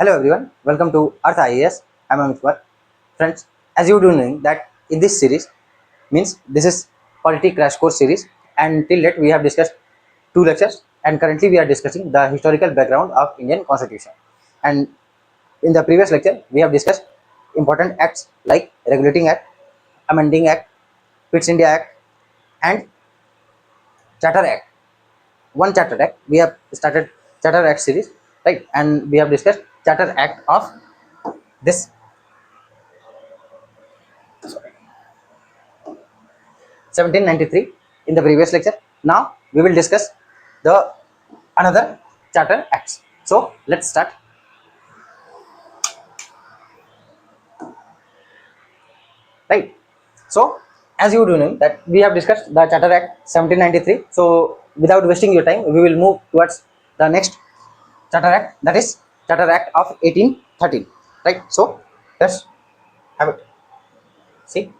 Hello everyone, welcome to Arth IAS. I am Amit Kumar. Friends, as you do know that in this series, means this is Polity Crash Course series, and till that we have discussed two lectures, and currently we are discussing the historical background of Indian Constitution. And in the previous lecture, we have discussed important acts like Regulating Act, Amending Act, Quits India Act, and Charter Act. One Charter Act. We have started Charter Act series, right? And we have discussed Charter Act of this 1793 in the previous lecture. Now we will discuss the another charter acts. So let's start. Right. So as you do know that we have discussed the Charter Act 1793. So without wasting your time, we will move towards the next Charter Act, that is Charter Act of 1813. Right. So let's have it. See.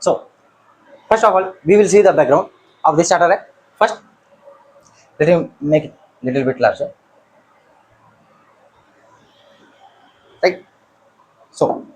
So first of all, we will see the background of this Charter Act. First, let me make it a little bit larger. Right. So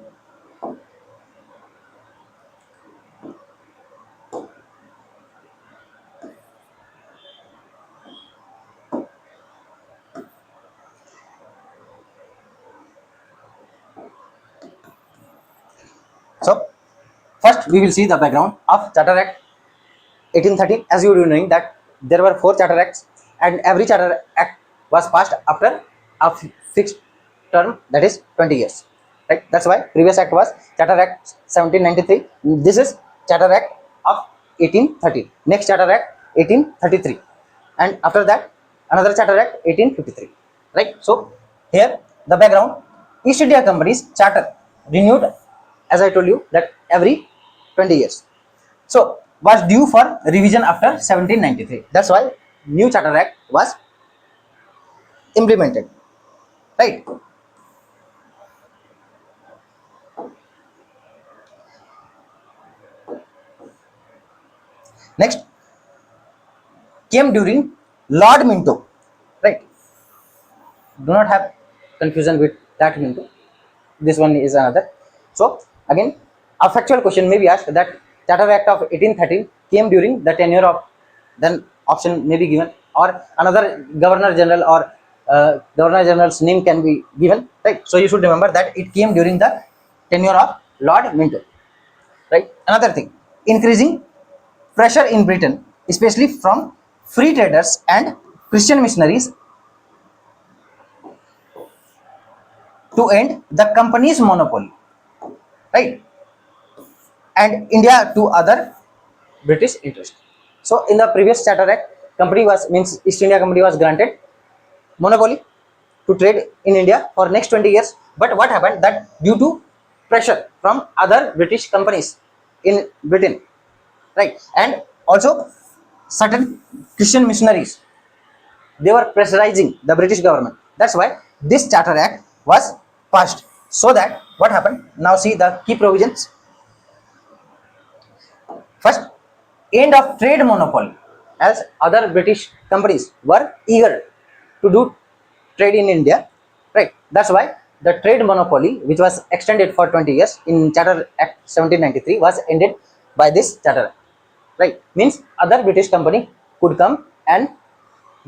first we will see the background of Charter Act 1813. As you do knowing that there were 4 Charter Acts, and every Charter Act was passed after a fixed term, that is 20 years. Right? That's why previous act was Charter Act 1793. This is Charter Act of 1813. Next Charter Act 1833, and after that another Charter Act 1853. Right? So here the background: East India Company's charter renewed, as I told you, that every 20 years. So was due for revision after 1793. That's why new Charter Act was implemented. Right. Next came during Lord Minto. Right. Do not have confusion with that Minto. This one is another. So again, a factual question may be asked that Charter Act of 1813 came during the tenure of, then option may be given, or another Governor General, or Governor General's name can be given. Right. So you should remember that it came during the tenure of Lord Minto. Right. Another thing, increasing pressure in Britain, especially from free traders and Christian missionaries, to end the company's monopoly, right, and India to other British interest. So in the previous Charter Act, company was, means East India Company was granted monopoly to trade in India for next 20 years. But what happened that due to pressure from other British companies in Britain, right, and also certain Christian missionaries, they were pressurizing the British government. That's why this Charter Act was passed. So that what happened? Now see the key provisions. First, end of trade monopoly, as other British companies were eager to do trade in India, right? That's why the trade monopoly, which was extended for 20 years in Charter Act 1793, was ended by this Charter Act, right? Means other British company could come and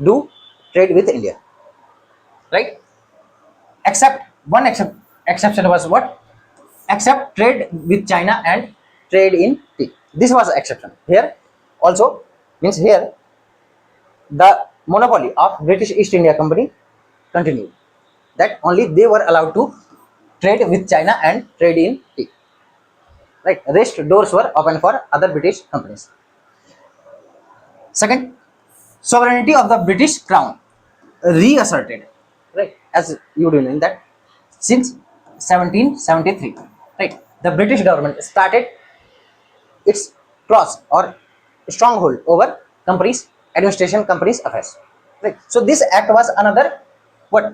do trade with India, right? Except one exception was what? Except trade with China and trade in tea. This was exception. Here also, means here the monopoly of British East India Company continued. That only they were allowed to trade with China and trade in tea. Right. Rest doors were open for other British companies. Second, sovereignty of the British Crown reasserted. Right. As you do know that since 1773, right, the British government started its clause or stronghold over companies, administration, companies affairs. Right. So this act was another what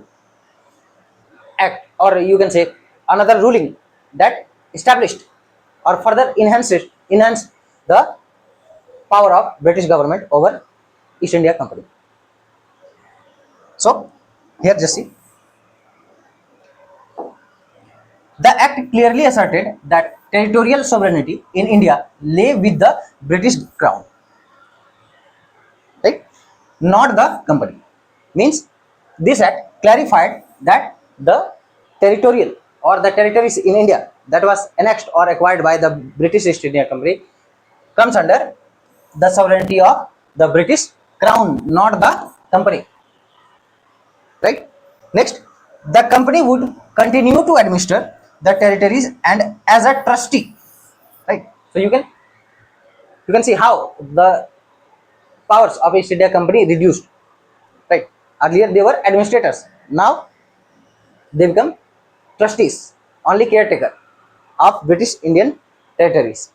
act, or you can say another ruling that established or further enhanced the power of British government over East India Company. So here just see, the act clearly asserted that territorial sovereignty in India lay with the British Crown, right? Not the company. Means this act clarified that the territorial or the territories in India that was annexed or acquired by the British East India Company comes under the sovereignty of the British Crown, not the company, right? Next, the company would continue to administer the territories and as a trustee, right? So you can see how the powers of East India Company reduced, right? Earlier they were administrators, now they become trustees, only caretaker of British Indian territories,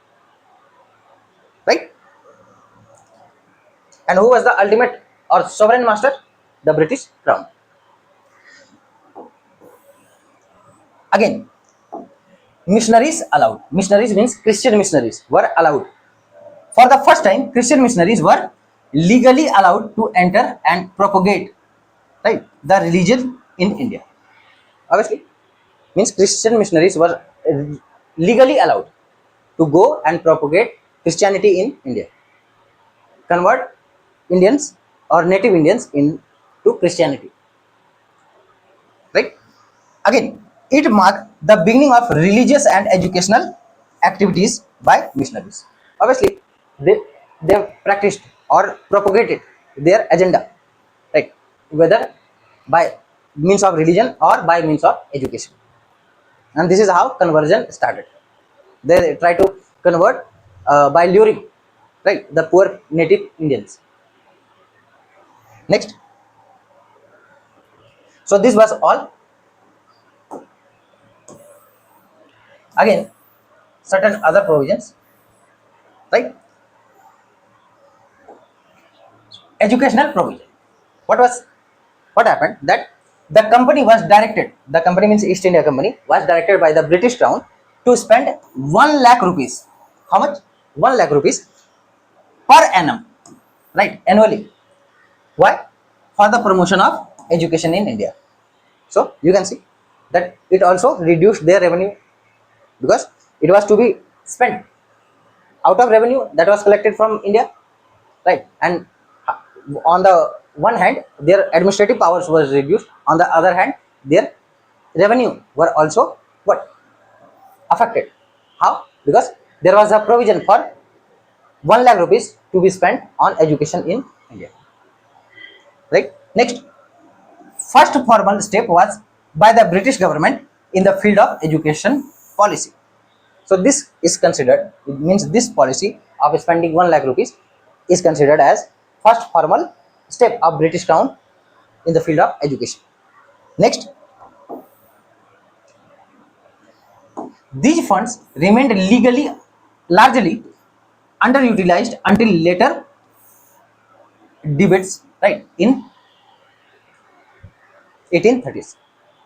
right? And who was the ultimate or sovereign master? The British Crown. Again, missionaries allowed. Missionaries means Christian missionaries were allowed. For the first time, Christian missionaries were legally allowed to enter and propagate, right, the religion in India. Obviously, means Christian missionaries were legally allowed to go and propagate Christianity in India, convert Indians or native Indians into Christianity, right? Again, it marked the beginning of religious and educational activities by missionaries. Obviously, they practiced or propagated their agenda, right? Whether by means of religion or by means of education. And this is how conversion started. They try to convert by luring, right, the poor native Indians. Next, so this was all. Again, certain other provisions, right? Educational provision. What happened that the company was directed. The company means East India Company was directed by the British Crown to spend 1 lakh rupees. How much? 1 lakh rupees per annum, right? Annually. Why? For the promotion of education in India. So you can see that it also reduced their revenue because it was to be spent out of revenue that was collected from India, right? And on the one hand, their administrative powers was reduced. On the other hand, their revenue were also what affected. How? Because there was a provision for 1 lakh rupees to be spent on education in India, right? Next, first formal step was by the British government in the field of education policy. So this is considered, it means this policy of spending 1 lakh rupees is considered as first formal step of British Crown in the field of education. Next, these funds remained legally largely underutilized until later debates, right, in 1830s,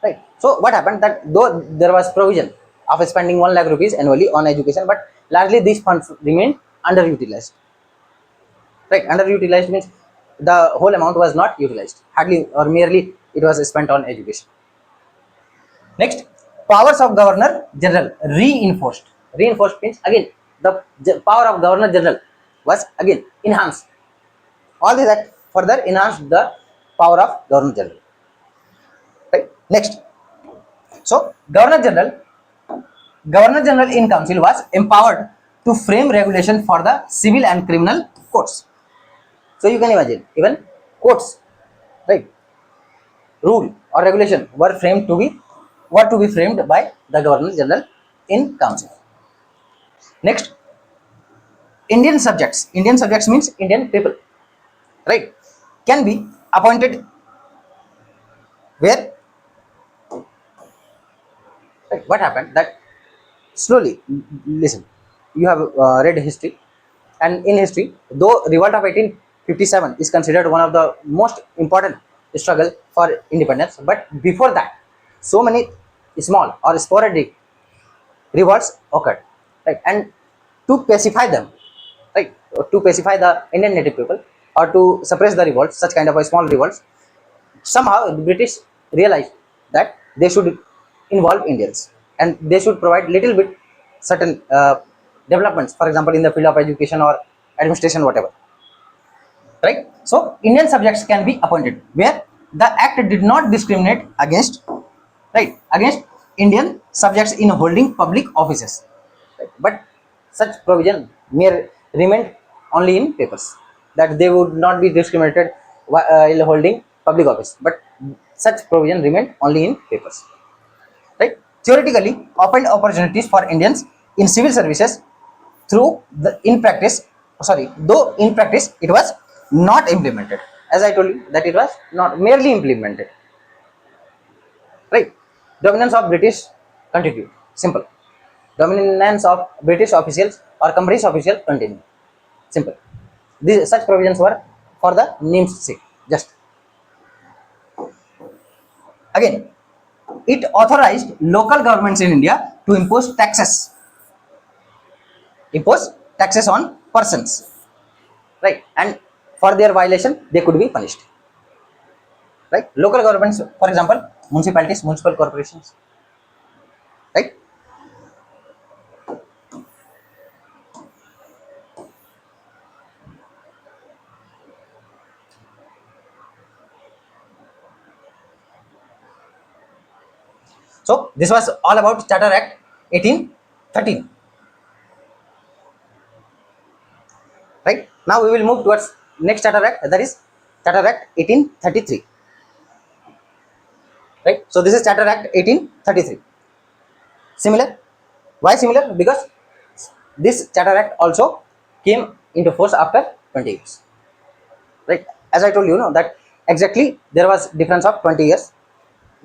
right? So what happened that though there was provision of spending 1 lakh rupees annually on education, but largely these funds remained underutilized, right? Underutilized means the whole amount was not utilized, hardly or merely it was spent on education. Next, powers of Governor General reinforced. Reinforced means again the power of Governor General was again enhanced. All this act further enhanced the power of Governor General, right? Next, so Governor General in Council was empowered to frame regulation for the civil and criminal courts. So you can imagine even courts, right, rule or regulation were to be framed by the Governor General in Council. Next, Indian subjects. Indian subjects means Indian people, right? Can be appointed where, right? What happened that slowly, listen, you have read history, and in history, though revolt of 1857 is considered one of the most important struggle for independence, but before that, so many small or sporadic revolts occurred, right? And to pacify them, right, to pacify the Indian native people or to suppress the revolts, such kind of a small revolts. Somehow the British realized that they should involve Indians and they should provide little bit certain developments, for example, in the field of education or administration, whatever. Right? So Indian subjects can be appointed where the act did not discriminate against, right, against Indian subjects in holding public offices. Right? But such provision mere remained only in papers, that they would not be discriminated while holding public office. But such provision remained only in papers. Right? Theoretically, opened opportunities for Indians in civil services through the in practice. Sorry, though in practice it was not implemented. As I told you that it was not merely implemented. Right? Dominance of British continued. Simple. Dominance of British officials or companies officials continued. Simple. These such provisions were for the name's sake. Just again, it authorized local governments in India to impose taxes on persons, right? And for their violation, they could be punished, right? Local governments, for example, municipalities, municipal corporations, right? So this was all about Charter Act 1813, right? Now we will move towards next Charter Act, that is Charter Act 1833, right? So this is Charter Act 1833. Similar. Why similar? Because this Charter Act also came into force after 20 years, right? As I told you, that exactly there was difference of 20 years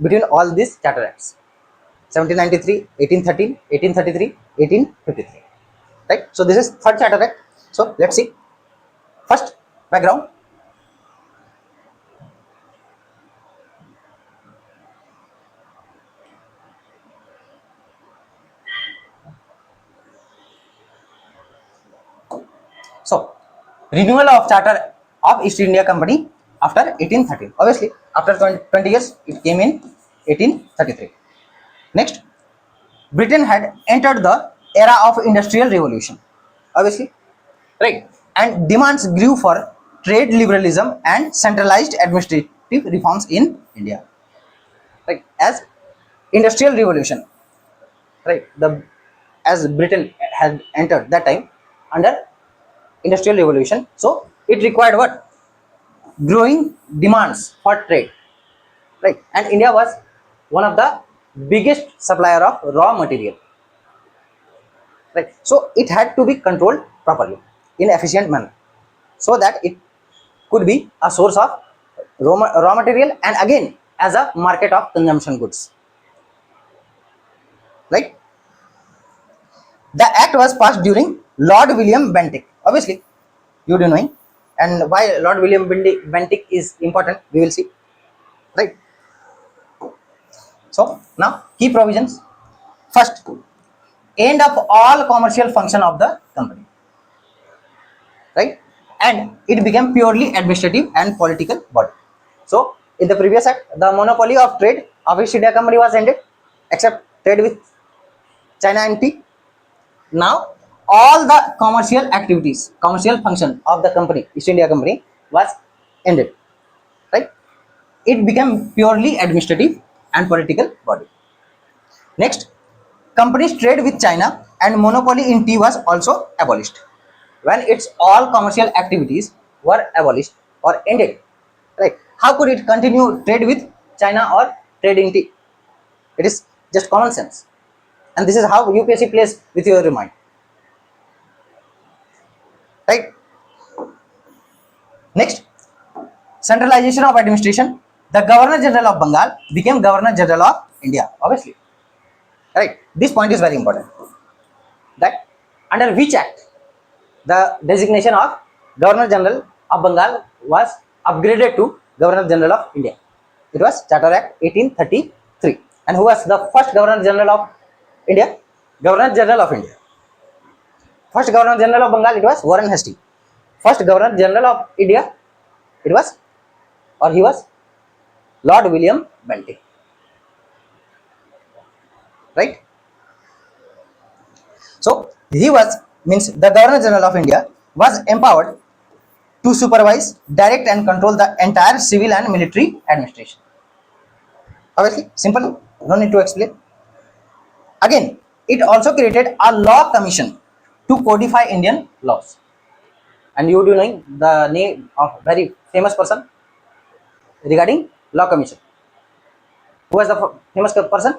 between all these Charter Acts: 1793, 1813, 1833, 1853. Right? So this is third Charter Act. So let's see. First, background. So, renewal of Charter of East India Company after 1813. Obviously, after 20 years, it came in 1833. Next, Britain had entered the era of industrial revolution. Obviously, right? And demands grew for trade liberalism and centralized administrative reforms in India. Right? As industrial revolution, right? The as Britain had entered that time under industrial revolution, so it required what? Growing demands for trade, right? And India was one of the biggest supplier of raw material, right? So it had to be controlled properly in efficient manner, so that it could be a source of raw material and again as a market of consumption goods, right? The act was passed during Lord William Bentinck. Obviously you do knowing, and why Lord William Bentinck is important, we will see, right? So now key provisions. First, end of all commercial function of the company, right? And it became purely administrative and political body. So in the previous act, the monopoly of trade of East India Company was ended, except trade with China and tea. Now all the commercial activities, commercial function of the company, East India Company, was ended, right? It became purely administrative and political body. Next, companies trade with China and monopoly in tea was also abolished. When its all commercial activities were abolished or ended, right? How could it continue trade with China or trade in tea? It is just common sense, and this is how UPSC plays with your mind, right? Next, centralization of administration. The Governor General of Bengal became Governor General of India. Obviously, right? This point is very important. That under which act the designation of Governor General of Bengal was upgraded to Governor General of India? It was Charter Act 1833. And who was the first Governor General of India? Governor General of India. First Governor General of Bengal, it was Warren Hastings. first Governor General of India, he was Lord William Bentinck, right? So he was, means the Governor General of India was empowered to supervise, direct and control the entire civil and military administration. Obviously, simple, no need to explain. Again, it also created a law commission to codify Indian laws. And you do know the name of very famous person regarding law commission. Who was the famous person?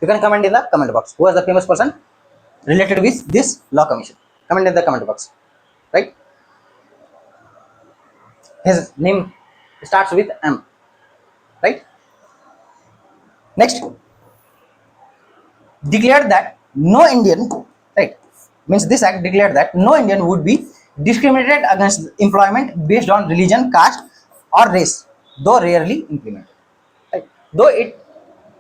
You can comment in the comment box. Who was the famous person related with this law commission? Comment in the comment box. Right? His name starts with M. Right? Next, declared that no Indian, right, means this act declared that no Indian would be discriminated against employment based on religion, caste or race, though rarely implemented. Right? Though it,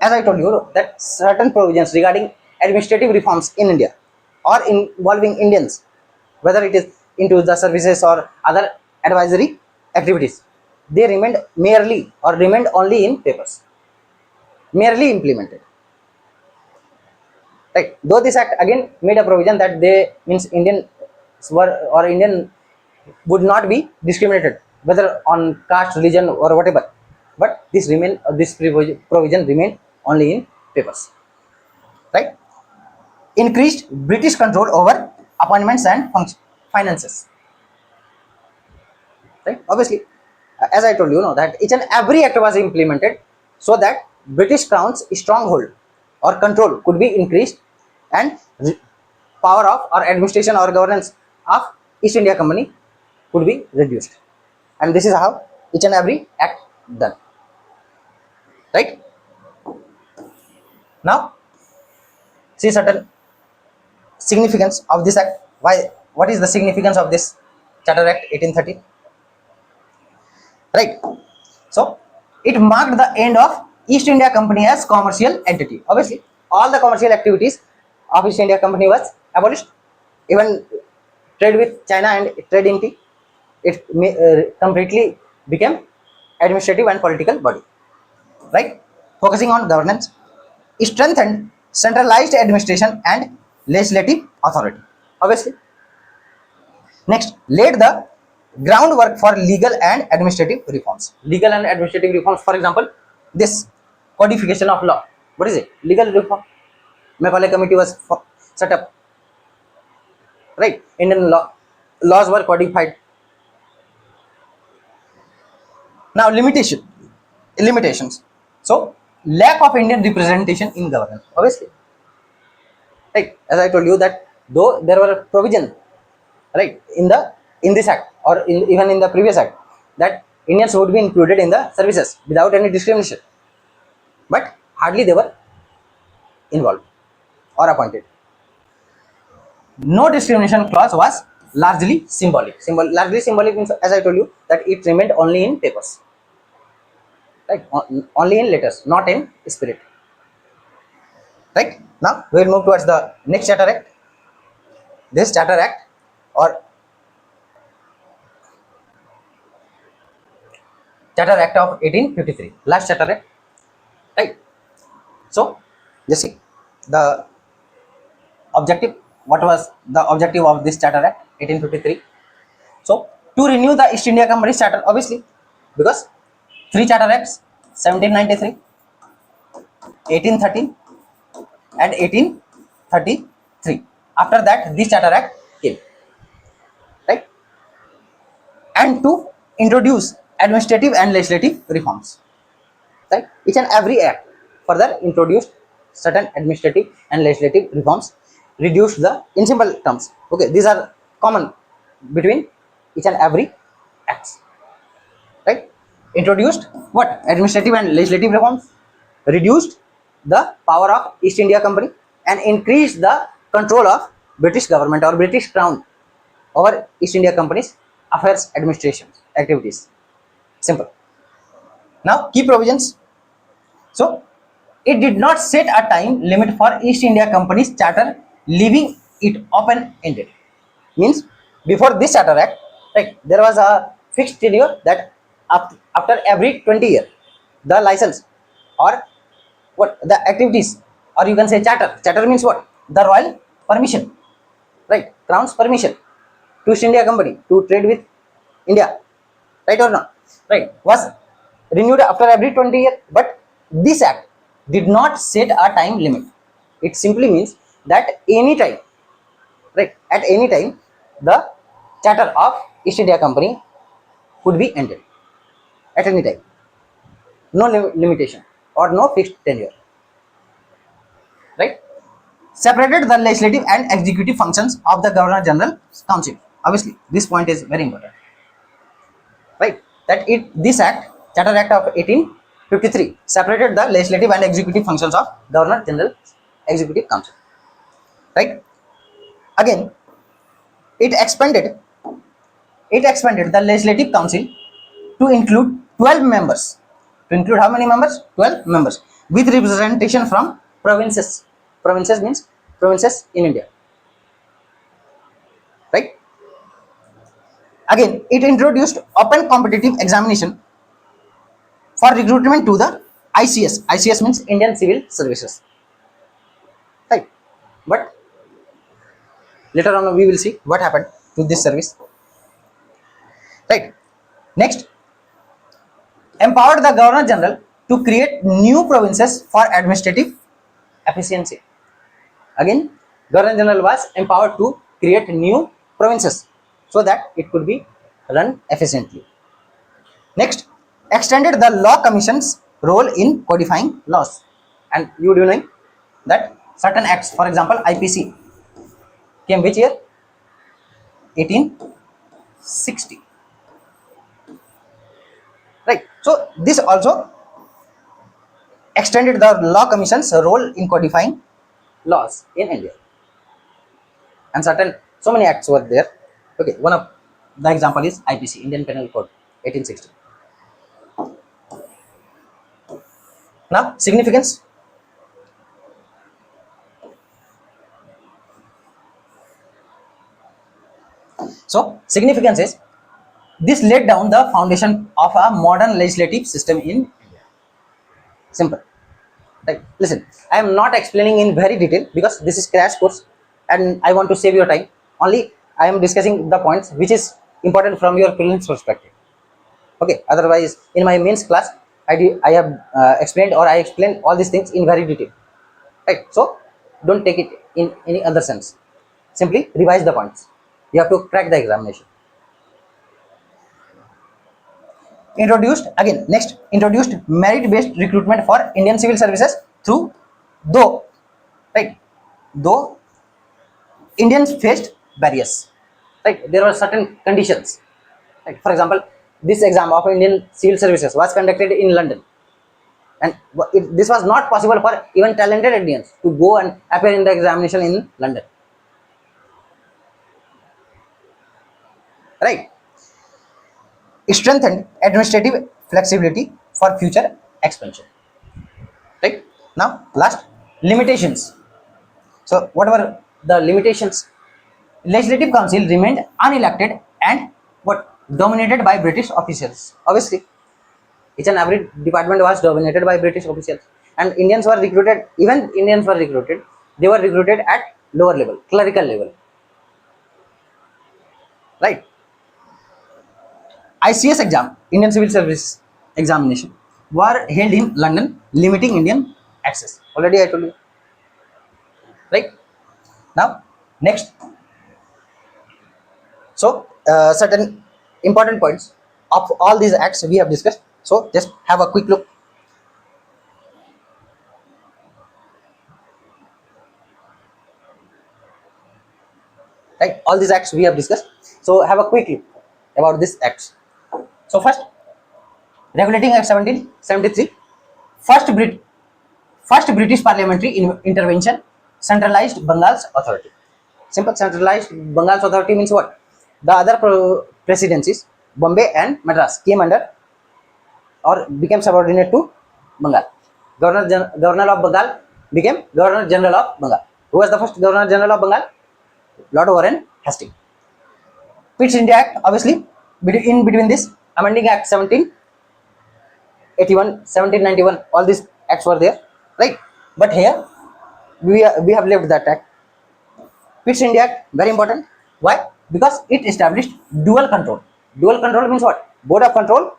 as I told you, that certain provisions regarding administrative reforms in India or involving Indians, whether it is into the services or other advisory activities, they remained merely or remained only in papers, merely implemented. Right? Though this act again made a provision that they, means Indian were or Indian would not be discriminated whether on caste, religion or whatever, but this provision remained only in papers. Right? Increased British control over appointments and finances. Right? Obviously, as I told you, that each and every act was implemented so that British Crown's stronghold or control could be increased and power of or administration or governance of East India Company could be reduced. And this is how each and every act done. Right? Now, see certain significance of this act. Why? What is the significance of this Charter Act 1830? Right? So, it marked the end of East India Company as commercial entity. Obviously, all the commercial activities of East India Company was abolished. Even trade with China and trade in tea, it completely became administrative and political body. Right? Focusing on governance, strengthened centralized administration and legislative authority. Obviously, next, laid the groundwork for legal and administrative reforms. Legal and administrative reforms, for example, this codification of law. What is it? Legal reform. Macaulay Committee was set up. Right? Indian laws were codified. Now, limitations. So, lack of Indian representation in governance. Obviously, right? As I told you that though there were provisions, right, in this act or even in the previous act, that Indians would be included in the services without any discrimination, but hardly they were involved or appointed. No discrimination clause was largely symbolic. Largely symbolic means, as I told you, that it remained only in papers, right? Only in letters, not in spirit. Right? Now we will move towards the next Charter Act. This Charter Act or Charter Act of 1853, last Charter Act, right? So, just see the objective. What was the objective of this Charter Act 1853? So, to renew the East India Company's charter, obviously, because three Charter Acts, 1793, 1813 and 1833. After that, this Charter Act came, right? And to introduce administrative and legislative reforms, right? Each and every act further introduced certain administrative and legislative reforms, reduced the, in simple terms, okay, these are common between each and every acts, right? Introduced what? Administrative and legislative reforms, reduced the power of East India Company and increased the control of British government or British Crown over East India Company's affairs, administration, activities. Simple. Now, key provisions. So, it did not set a time limit for East India Company's charter, leaving it open-ended. Means, before this Charter Act, Right? There was a fixed tenure that after every 20 years, the license or what the activities, or you can say charter. Charter means what? The royal permission, right? Crown's permission to East India Company to trade with India, right or not? Right? Was renewed after every 20 years, but this act did not set a time limit. It simply means that any time, right? At any time, the charter of East India Company could be ended at any time. No limitation or no fixed tenure, right? Separated the legislative and executive functions of the Governor General Council. Obviously, this point is very important, right? That this act, Charter Act of 1853, separated the legislative and executive functions of Governor General Executive Council, right? Again, it expanded the Legislative Council to include 12 members. To include how many members? 12 members with representation from provinces. Provinces means provinces in India, right? Again, it introduced open competitive examination for recruitment to the ICS. ICS means Indian Civil Services, right? But later on we will see what happened to this service, right? Next, empowered the Governor General to create new provinces for administrative efficiency. Again, Governor General was empowered to create new provinces so that it could be run efficiently. Next, extended the law commission's role in codifying laws. And you do know that certain acts, for example, IPC came which year? 1860. Right. So this also extended the law commission's role in codifying laws in India. And certain so many acts were there. Okay, one of the example is IPC, Indian Penal Code, 1860. Now, significance. So, significance is this laid down the foundation of a modern legislative system in India. Simple. Right. Listen, I am not explaining in very detail because this is crash course and I want to save your time. Only I am discussing the points which is important from your prelims perspective. Okay. Otherwise, in my mains class, I have explained or I explained all these things in very detail. Right. So, don't take it in any other sense. Simply revise the points. You have to crack the examination. Introduced merit based recruitment for Indian civil services through though right though Indians faced barriers, right? There were certain conditions, right? For example, this exam of Indian civil services was conducted in London, and this was not possible for even talented Indians to go and appear in the examination in London, right? Strengthened administrative flexibility for future expansion, right? Now, last, limitations. So whatever the limitations, legislative council remained unelected and what dominated by British officials. Obviously, each and every department was dominated by British officials, and Indians were recruited. Even Indians were recruited. They were recruited at lower level, clerical level, right? ICS exam, Indian Civil Service examination, were held in London, limiting Indian access. Already I told you, right? Now, next. So, certain important points of all these acts we have discussed. So, just have a quick look. Right, all these acts we have discussed. So, have a quick look about these acts. So, first, Regulating Act 1773, first British parliamentary intervention, centralized Bengal's authority. Simple, centralized Bengal's authority means what? The other presidencies, Bombay and Madras, came under or became subordinate to Bengal. Governor of Bengal became Governor General of Bengal. Who was the first Governor General of Bengal? Lord Warren Hastings. Pitt's India Act, obviously, in between this, Amending Act 1781, 1791, all these acts were there, right? But here, we have left that act. Pitt's India Act, very important. Why? Because it established dual control. Dual control means what? Board of Control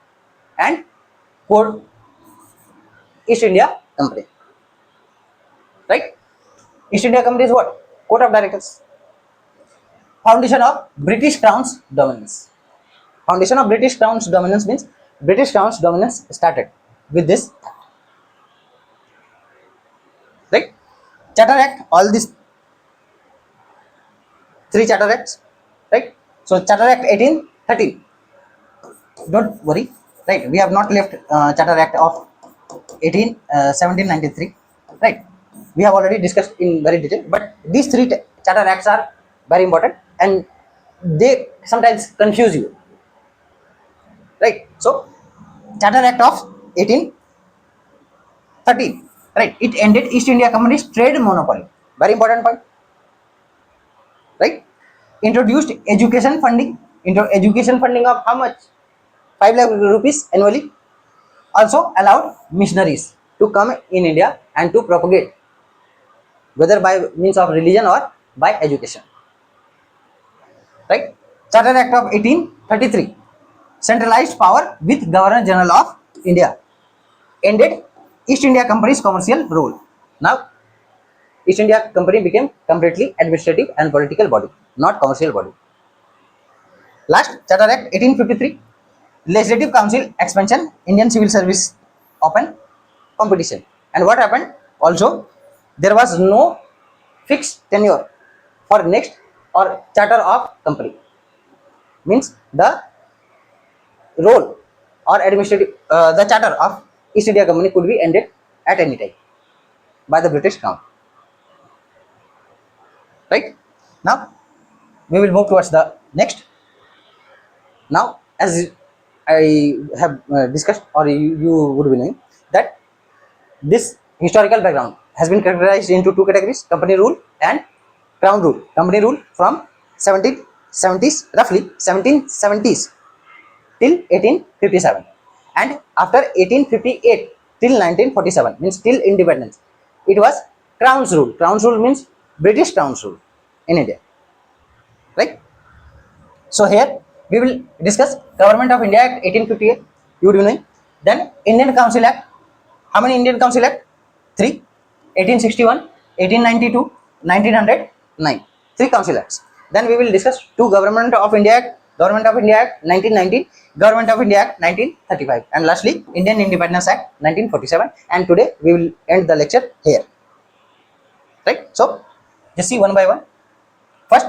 and Port East India Company, right? East India Company is what? Court of Directors. Foundation of British Crown's dominance. Foundation of British Crown's dominance means British Crown's dominance started with this, right? Charter Act, all these three Charter Acts, right? So Charter Act 1813. Don't worry, right? We have not left Charter Act of 1793, right? We have already discussed in very detail, but these three Charter Acts are very important and they sometimes confuse you, right? So Charter Act of 1813, right? It ended East India Company's trade monopoly. Very important point, right? Introduced education funding. Education funding of how much? 5 lakh rupees annually. Also allowed missionaries to come in India and to propagate, whether by means of religion or by education, right? Charter Act of 1833 centralized power with Governor General of India, ended East India Company's commercial role. Now East India Company became completely administrative and political body, not commercial body. Last, Charter Act 1853, Legislative Council expansion, Indian Civil Service open competition. And what happened? Also, there was no fixed tenure for next or charter of company. Means the role or administrative, the charter of East India Company could be ended at any time by the British Crown. Right? Now, we will move towards the next. Now, as I have discussed, or you would be knowing that this historical background has been categorized into two categories: company rule and crown rule. Company rule from 1770s, roughly 1770s till 1857, and after 1858 till 1947, means till independence, it was crown's rule. Crown's rule means British crown's rule in India, right? So here we will discuss Government of India Act 1858. You would know. Then Indian Council Act. How many Indian Council Act? 3. 1861, 1892, 1909. 3 Council Acts. Then we will discuss 2 Government of India Act. Government of India Act 1919, Government of India Act 1935, and lastly Indian Independence Act 1947. And today we will end the lecture here. Right? So just see one by one. First,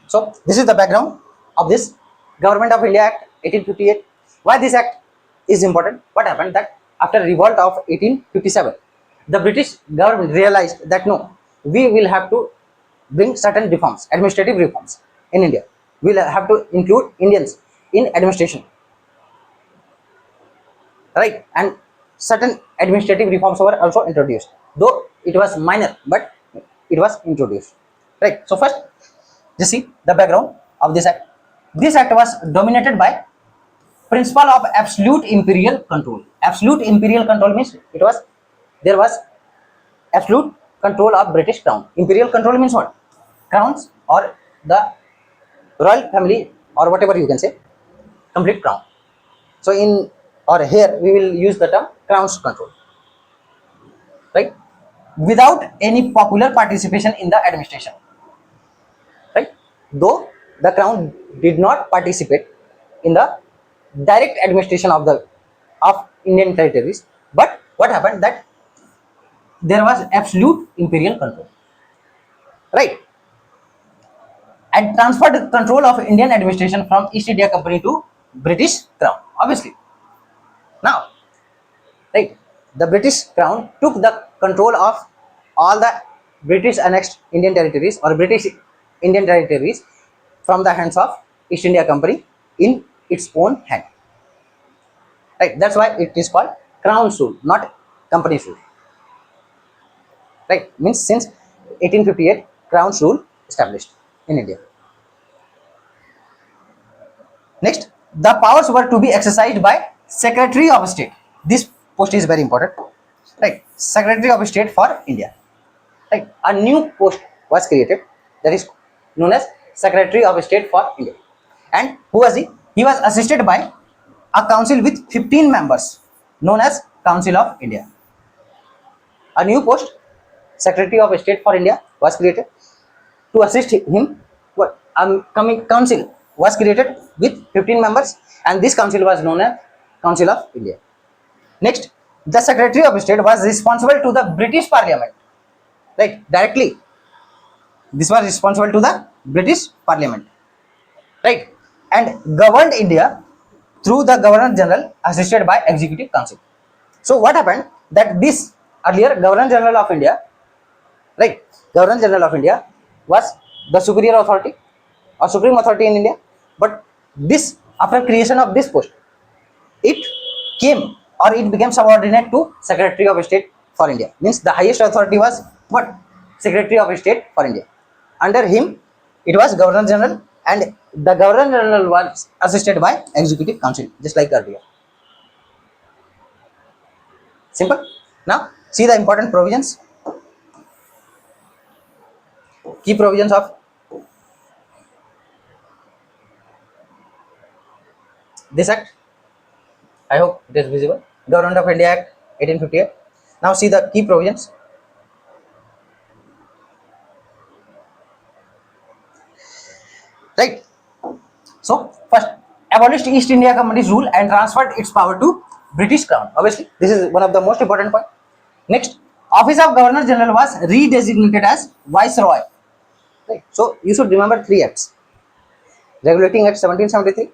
so this is the background of this Government of India Act 1858. Why this act is important? What happened that after revolt of 1857, the British government realized that no, we will have to bring certain reforms, administrative reforms in India. We will have to include Indians in administration, right? And certain administrative reforms were also introduced, though it was minor, but it was introduced, right? So first, just see the background of this act. This act was dominated by principle of absolute imperial control. Absolute imperial control means there was absolute control of British crown. Imperial control means what? Crowns or the royal family or whatever you can say, complete crown. So in or here we will use the term crown's control, right? Without any popular participation in the administration, right? Though the crown did not participate in the direct administration of Indian territories, but what happened that there was absolute imperial control, right? And transferred control of Indian administration from East India Company to British Crown, obviously. Now, right, the British Crown took the control of all the British annexed Indian territories or British Indian territories from the hands of East India Company in its own hand. Right? That's why it is called crown's rule, not company's rule. Right? Means since 1858, crown's rule established in India. Next, the powers were to be exercised by Secretary of State. This post is very important. Right? Secretary of State for India. Right? A new post was created, that is known as Secretary of State for India. And who was he? He was assisted by a council with 15 members known as Council of India. A new post, Secretary of State for India, was created. To assist him, what coming council was created with 15 members, and this council was known as Council of India. Next, the Secretary of State was responsible to the British Parliament. Right? Directly, this was responsible to the British Parliament. Right? And governed India through the Governor General assisted by Executive Council. So what happened that this earlier Governor General of India, right, Governor General of India was the superior authority or supreme authority in India, but this, after creation of this post, it came or it became subordinate to Secretary of State for India. Means the highest authority was what? Secretary of State for India. Under him it was Governor General, and the Governor General was assisted by Executive Council, just like earlier. Simple. Now see the important provisions. Key provisions of this act. I hope it is visible. Government of India Act 1858. Now see the key provisions. Right. So first, abolished East India Company's rule and transferred its power to British Crown. Obviously, this is one of the most important point. Next, Office of Governor General was redesignated as Viceroy. Right. So you should remember three acts. Regulating Act 1773.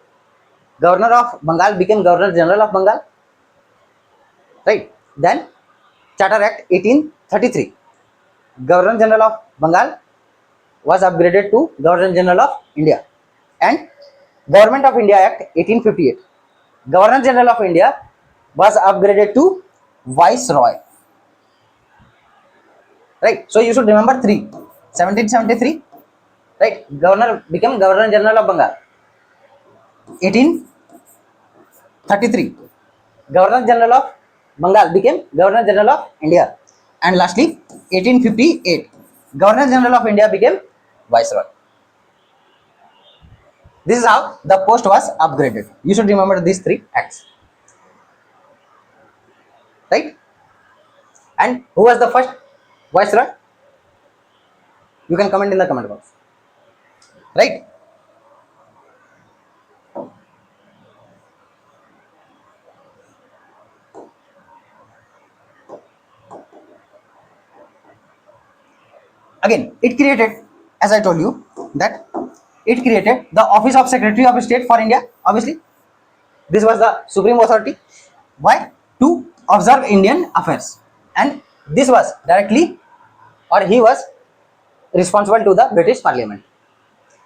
Governor of Bengal became Governor General of Bengal. Right. Then Charter Act 1833. Governor General of Bengal was upgraded to Governor General of India. And Government of India Act 1858. Governor General of India was upgraded to Viceroy. Right. So you should remember three. 1773. Right. Governor became Governor General of Bengal. 1833. Governor General of Bengal became Governor General of India. And lastly, 1858. Governor General of India became Viceroy. This is how the post was upgraded. You should remember these three acts. Right? And who was the first Viceroy? You can comment in the comment box. Right? Again, it created, as I told you, that it created the Office of Secretary of State for India. Obviously, this was the supreme authority. Why? To observe Indian affairs. And this was directly, or he was responsible to the British Parliament.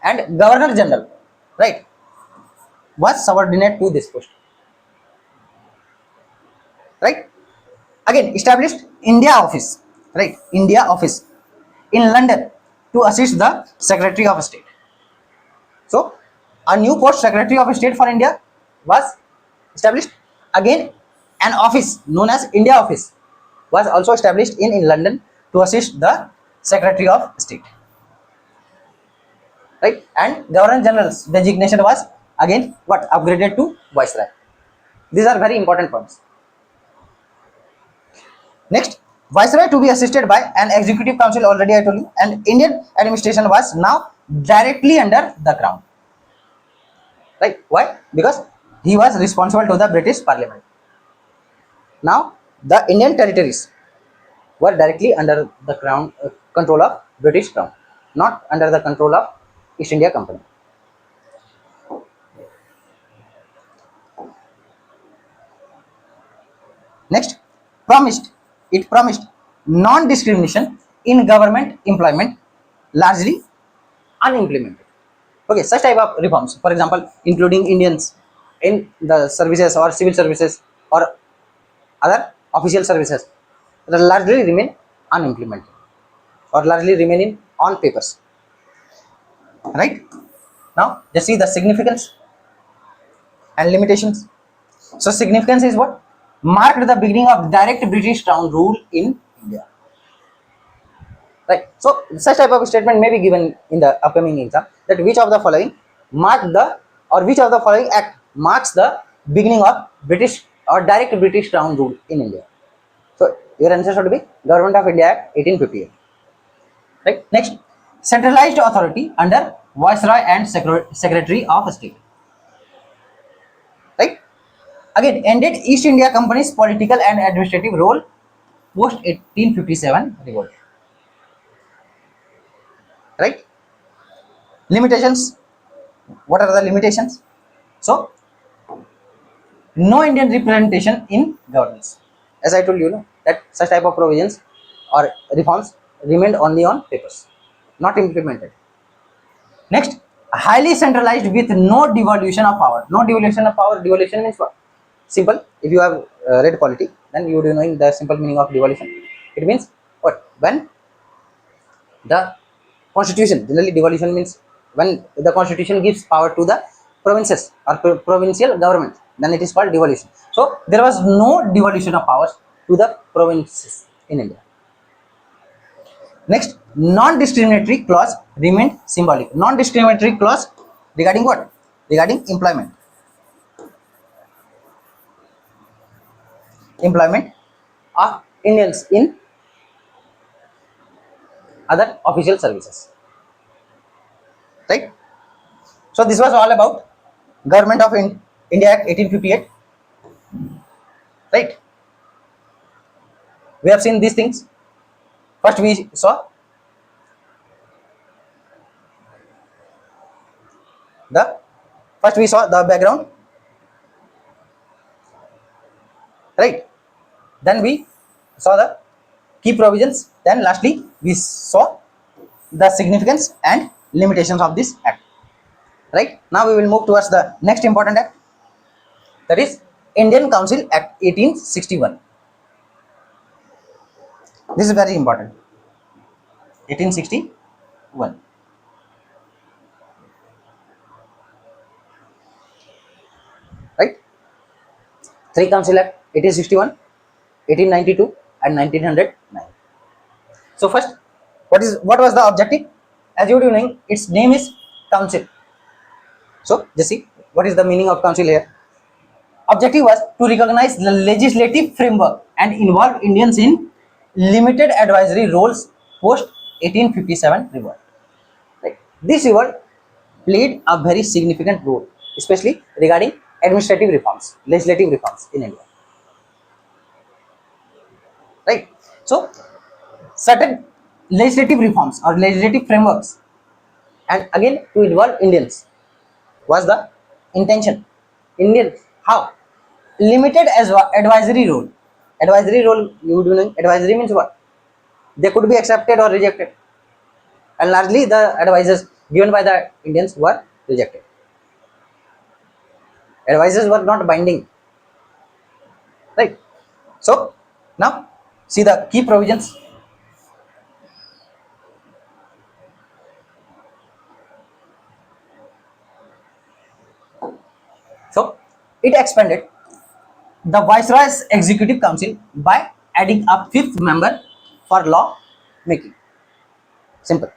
And Governor General, right, was subordinate to this post. Right? Again, established India Office, right, India Office in London to assist the Secretary of State. So, a new post, Secretary of State for India, was established. Again, an office known as India Office was also established in London to assist the Secretary of State. Right? And Governor General's designation was again what? Upgraded to Viceroy. These are very important points. Next, Viceroy to be assisted by an Executive Council, already I told you, and Indian administration was now directly under the Crown. Right? Why? Because he was responsible to the British Parliament. Now, the Indian territories were directly under the Crown, control of British Crown, not under the control of East India Company. Next, it promised non-discrimination in government employment, largely unimplemented. Okay, such type of reforms, for example, including Indians in the services or civil services or other official services, that largely remain unimplemented or largely remaining on papers. Right? Now, just see the significance and limitations. So, significance is what? Marked the beginning of direct British Crown rule in India. Right. So, such type of statement may be given in the upcoming exam, that which of the following mark the, or which of the following act marks the beginning of British or direct British Crown rule in India. So, your answer should be Government of India Act 1858. Right. Next, centralized authority under Viceroy and Secretary of State. Right. Again, ended East India Company's political and administrative role post 1857 revolt. Right. Limitations. What are the limitations? So, no Indian representation in governance. As I told you, no, that such type of provisions or reforms remained only on papers, not implemented. Next, highly centralized with no devolution of power. No devolution of power. Devolution means what? Simple. If you have read polity, then you would be knowing the simple meaning of devolution. It means what? When the constitution, generally devolution means when the constitution gives power to the provinces or provincial government, then it is called devolution. So there was no devolution of powers to the provinces in India. Next, non-discriminatory clause remained symbolic. Non-discriminatory clause regarding what? Regarding employment. Employment of Indians in other official services. Right? So this was all about Government of India Act 1858. Right? We have seen these things. First we saw the background, right? Then we saw the key provisions. Then lastly we saw the significance and limitations of this act. Right? Now we will move towards the next important act, that is Indian Council Act 1861. This is very important. 1861. Right? Three Council Act: 1861, 1892 and 1909. So first, what was the objective? As you do know, its name is council. So just see what is the meaning of council here. Objective was to recognize the legislative framework and involve Indians in limited advisory roles post 1857 revolt. Right. This revolt played a very significant role, especially regarding administrative reforms, legislative reforms in India. Right. So certain legislative reforms or legislative frameworks, and again to involve Indians was the intention. Indians, how? Limited as advisory role. Advisory role, you do know, advisory means what? They could be accepted or rejected, and largely the advices given by the Indians were rejected. Advices were not binding. Right. So now see the key provisions. So it expanded the Viceroy's Executive Council by adding a fifth member for law making. Simple.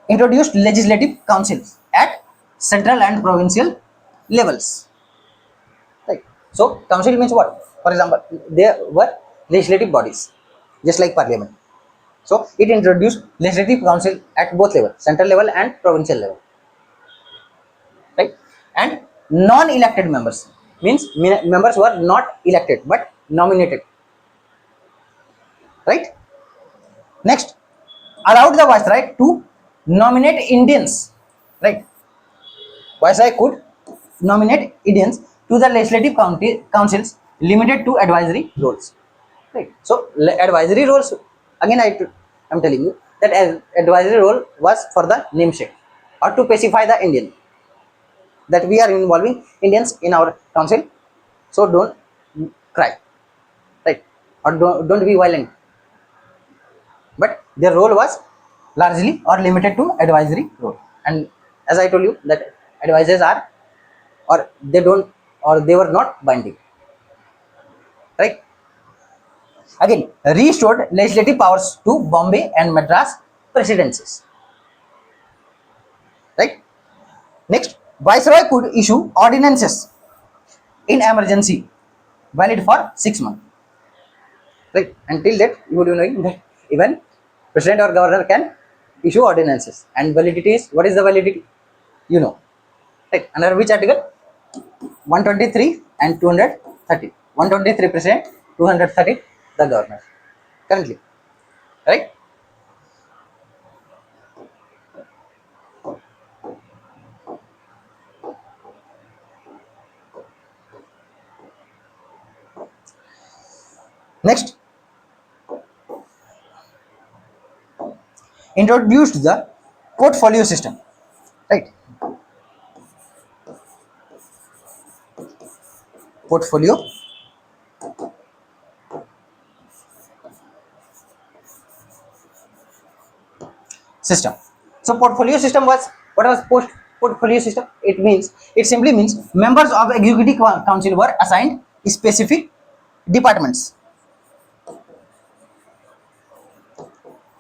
Introduced legislative councils at central and provincial levels. Right. So council means what? For example, there were legislative bodies, just like parliament. So it introduced legislative council at both levels, central level and provincial level. Right. And non-elected members means members were not elected but nominated. Right. Next, allowed the Viceroy to nominate Indians. Right. Viceroy could nominate Indians to the legislative councils limited to advisory roles. Right. So advisory roles, again I am telling you that advisory role was for the namesake. or to pacify the Indian, that we are involving Indians in our council, so don't cry, right? Or don't be violent. But their role was largely or limited to advisory role. And as I told you that advisors are, or they don't, or they were not binding, right? Again, restored legislative powers to Bombay and Madras presidencies, right? Next, Viceroy could issue ordinances in emergency valid for 6 months, right? Until that, you would know that even president or governor can issue ordinances, and validity is, what is the validity? You know, right? Under which article? 123 and 230. 123 president, 230 the governor. Currently, right? Next, introduced the portfolio system, right? Portfolio system. So portfolio system was, what was portfolio system? It simply means members of executive council were assigned specific departments,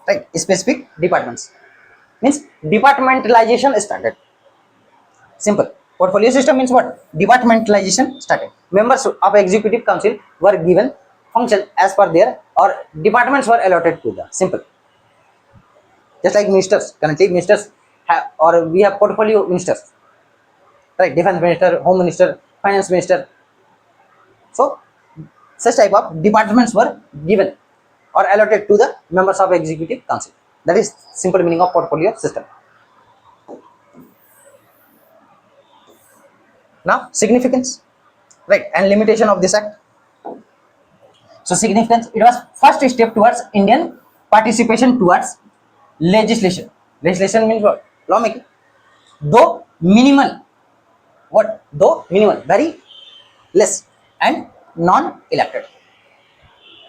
right? Specific departments means departmentalization started. Simple. Portfolio system means what? Departmentalization started. Members of executive council were given function as per their, or departments were allotted to the. Simple. Just like ministers. Currently, ministers have, or we have portfolio ministers, right? Defense minister, home minister, finance minister. So, such type of departments were given or allotted to the members of executive council. That is simple meaning of portfolio system. Now, significance, right, and limitation of this act. So significance, it was first step towards Indian participation towards legislation. Legislation means what? Lawmaking. Though minimal, what? Though minimal, very less, and non-elected.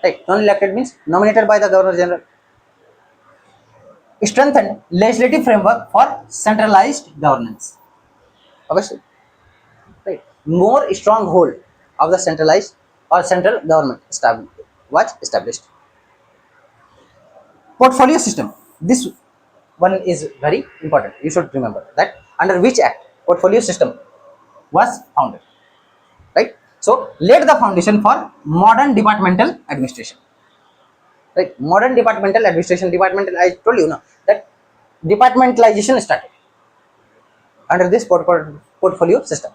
Right? Non-elected means nominated by the Governor General. Strengthened legislative framework for centralized governance. Obviously, right? More stronghold of the centralized or central government was established. Portfolio system. This one is very important. You should remember that under which act portfolio system was founded, right? So laid the foundation for modern departmental administration, right? Modern departmental administration. Departmental, I told you now that departmentalization started under this portfolio system.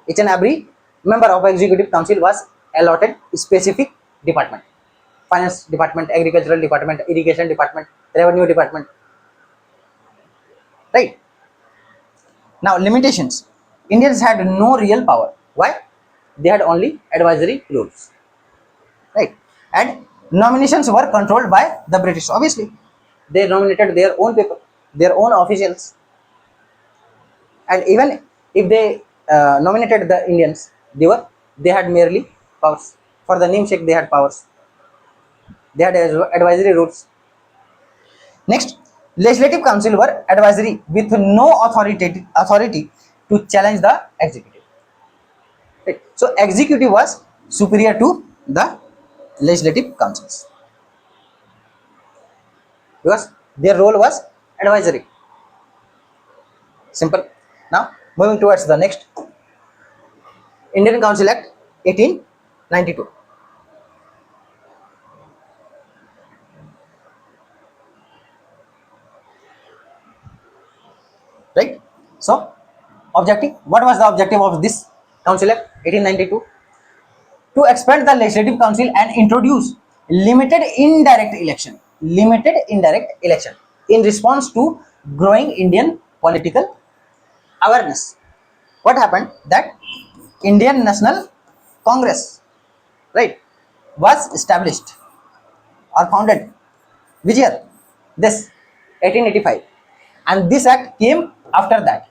Each and every member of executive council was allotted specific department: finance department, agricultural department, irrigation department, revenue department, right? Now, limitations. Indians had no real power. Why? They had only advisory rules, right? And nominations were controlled by the British. Obviously, they nominated their own people, their own officials, and even if they nominated the Indians, they had merely powers. For the namesake, they had powers. They had advisory rules. Next, legislative council were advisory with no authority to challenge the executive. Right. So executive was superior to the legislative councils because their role was advisory. Simple. Now moving towards the next, Indian Council Act 1892. Right. So objective. What was the objective of this Council Act 1892? To expand the legislative council and introduce limited indirect election. Limited indirect election in response to growing Indian political awareness. What happened? That Indian National Congress, right, was established or founded. Which year? This 1885, and this act came after that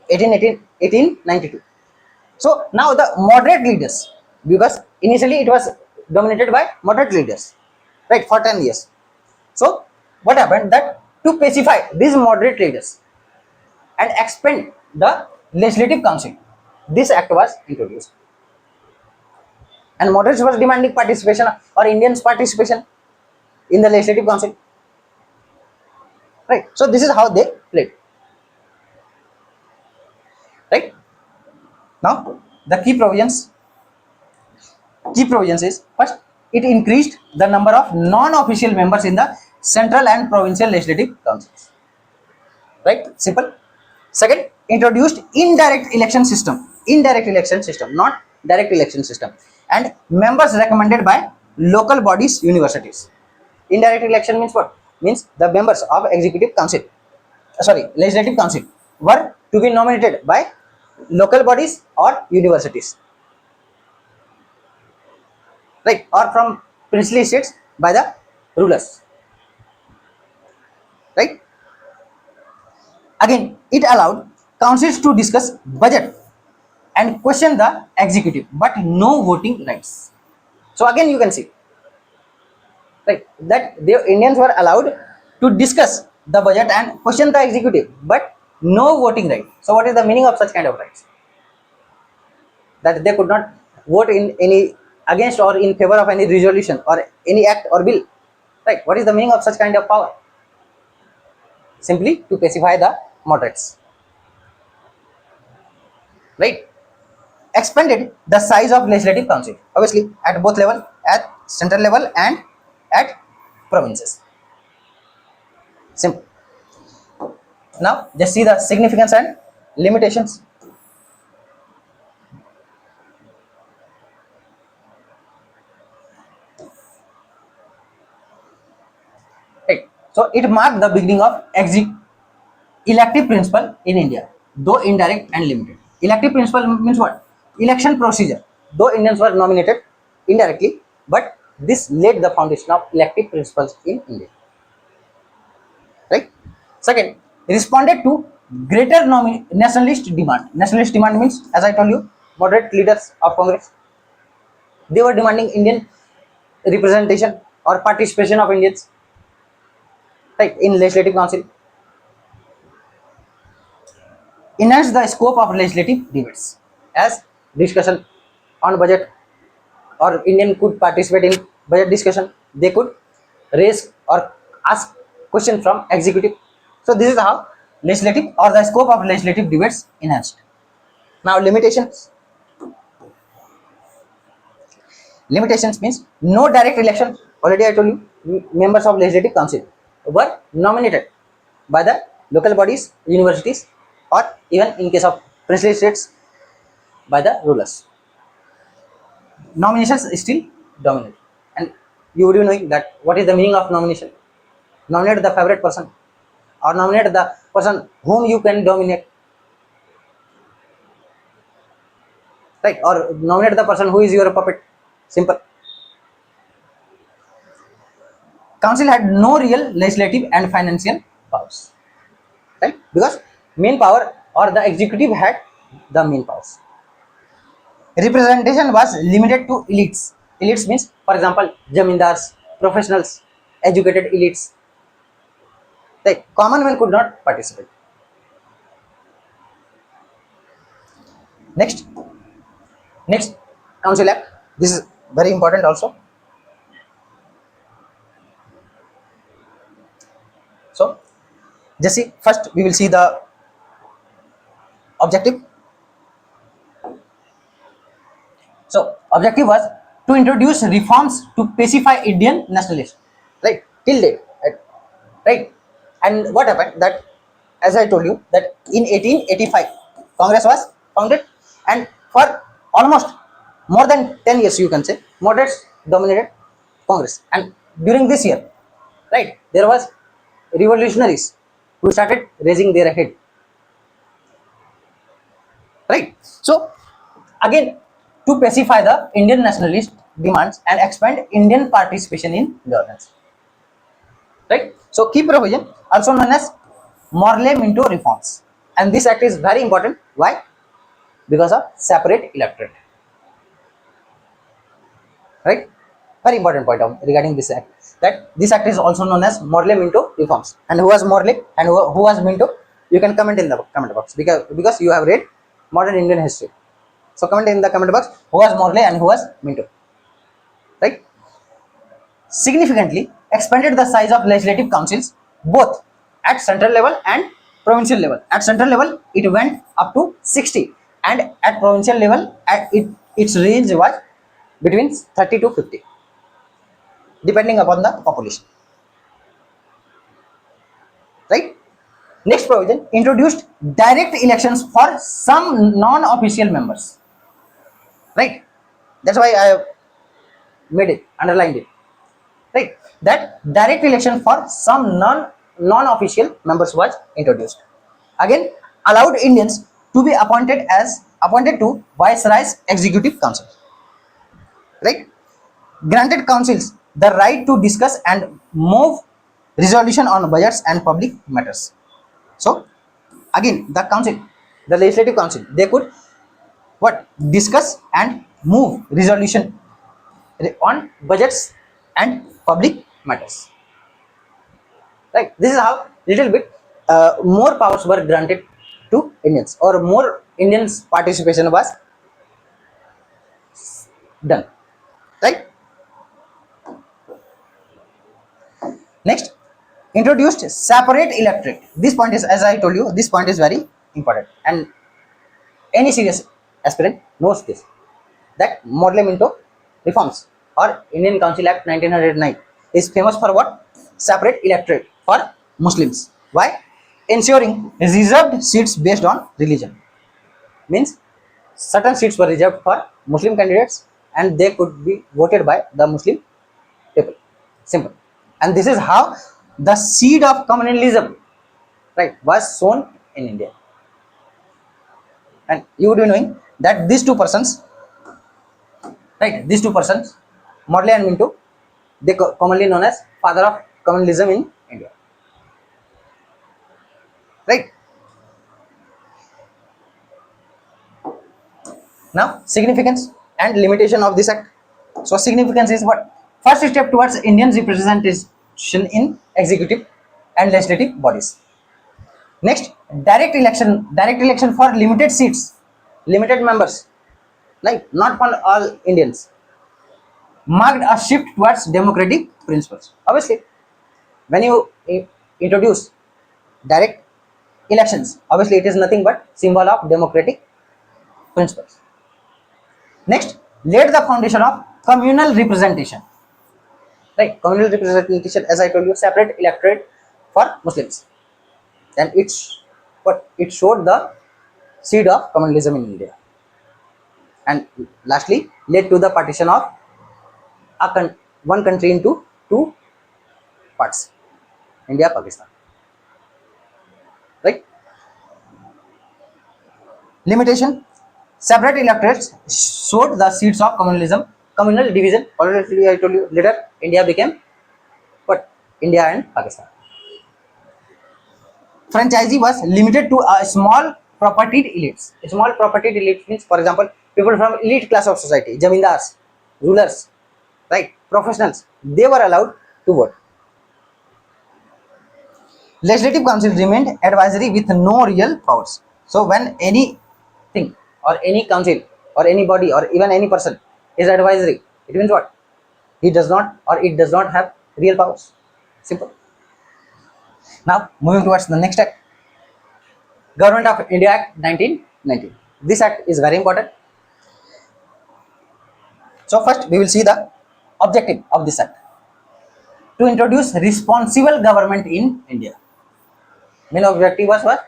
1892. So now the moderate leaders, because initially it was dominated by moderate leaders, right, for 10 years. So what happened that to pacify these moderate leaders and expand the legislative council, this act was introduced. And moderates was demanding participation or Indians participation in the legislative council, right? So this is how they played, right? Now the key provisions is first, it increased the number of non-official members in the central and provincial legislative councils, right? Simple. Second, introduced indirect election system, not direct election system, and members recommended by local bodies, universities. Indirect election means what? Means the members of executive council, legislative council, were to be nominated by local bodies or universities, right, or from princely states by the rulers, right? Again, it allowed councils to discuss budget and question the executive, but no voting rights. So again, you can see, right, that the Indians were allowed to discuss the budget and question the executive, but no voting right. So what is the meaning of such kind of rights? That they could not vote in any against or in favor of any resolution or any act or bill, right? What is the meaning of such kind of power? Simply to pacify the moderates, right? Expanded the size of legislative council, obviously at both level, at central level and at provinces. Simple. Now just see the significance and limitations. Right. So it marked the beginning of elective principle in India, though indirect and limited. Elective principle means what? Election procedure. Though Indians were nominated indirectly, but this laid the foundation of elective principles in India. Right. Second, responded to greater nationalist demand. Nationalist demand means, as I told you, moderate leaders of Congress, they were demanding Indian representation or participation of Indians, right, in legislative council. Enhance the scope of legislative debates, as discussion on budget, or Indian could participate in budget discussion, they could raise or ask question from executive. So this is how legislative or the scope of legislative debates enhanced. Now limitations. Limitations means no direct election. Already I told you, members of legislative council were nominated by the local bodies, universities, or even in case of princely states by the rulers. Nominations still dominate, and you would be knowing that what is the meaning of nomination. Nominate the favorite person, or nominate the person whom you can dominate, right, or nominate the person who is your puppet. Simple. Council had no real legislative and financial powers, right, because main power or the executive had the main powers. Representation was limited to elites. Elites means, for example, jamindars, professionals, educated elites, like common man could not participate. Next council act, this is very important also. So just see, first we will see the objective. So objective was to introduce reforms to pacify Indian nationalism, right, till date, right. And what happened that, as I told you, that in 1885 Congress was founded, and for almost more than 10 years, you can say, moderates dominated Congress. And during this year, right, there was revolutionaries who started raising their head, right. So again, to pacify the Indian nationalist demands and expand Indian participation in governance, right. So key provision, also known as Morley-Minto reforms. And this act is very important. Why? Because of separate electorate. Right? Very important point regarding this act. That this act is also known as Morley-Minto reforms. And who was Morley and who was Minto? You can comment in the comment box because you have read modern Indian history. So comment in the comment box who was Morley and who was Minto. Right? Significantly expanded the size of legislative councils both at central level and provincial level. At central level, it went up to 60, and at provincial level, its range was between 30 to 50, depending upon the population. Right? Next provision introduced direct elections for some non-official members. Right? That's why I have made it, underlined it. Right? That direct election for some non-official members was introduced. Again, allowed Indians to be appointed to Viceroy's Executive Council. Right? Granted councils the right to discuss and move resolution on budgets and public matters. So, again, the legislative council, they could what discuss and move resolution on budgets and public matters. Right? This is how little bit more powers were granted to Indians, or more Indians participation was done. Right? Next, introduced separate electorate. This point is, as I told you, this point is very important, and any serious aspirant knows this. That Morley-Minto reforms or Indian Council Act 1909 is famous for what? Separate electorate for Muslims. Why? Ensuring reserved seats based on religion. Means certain seats were reserved for Muslim candidates and they could be voted by the Muslim people. Simple. And this is how the seed of communalism, right, was sown in India. And you would be knowing that these two persons, Morley and Minto, they commonly known as father of communalism in India. Right? Now, significance and limitation of this act. So, significance is what? First step towards Indian representation in executive and legislative bodies. Next, direct election for limited seats, limited members, like not for all Indians. Marked a shift towards democratic principles. Obviously, when you introduce direct elections, obviously it is nothing but symbol of democratic principles. Next, laid the foundation of communal representation. Right, communal representation, as I told you, separate electorate for Muslims, and it showed the seed of communalism in India. And lastly, led to the partition of one country into two parts, India, Pakistan. Right? Limitation: separate electorates showed the seeds of communalism. Communal division, already I told you, later India became what? India and Pakistan. Franchisee was limited to a small propertied elites. Small propertied elites means, for example, people from elite class of society, zamindars, rulers, right, professionals, they were allowed to vote. Legislative council remained advisory with no real powers. So when anything or any council or any body or even any person is advisory, it means what? He does not, or it does not have real powers. Simple. Now moving towards the next act, Government of India Act 1990. This act is very important. So first we will see the objective of this act: to introduce responsible government in India. Main objective was what?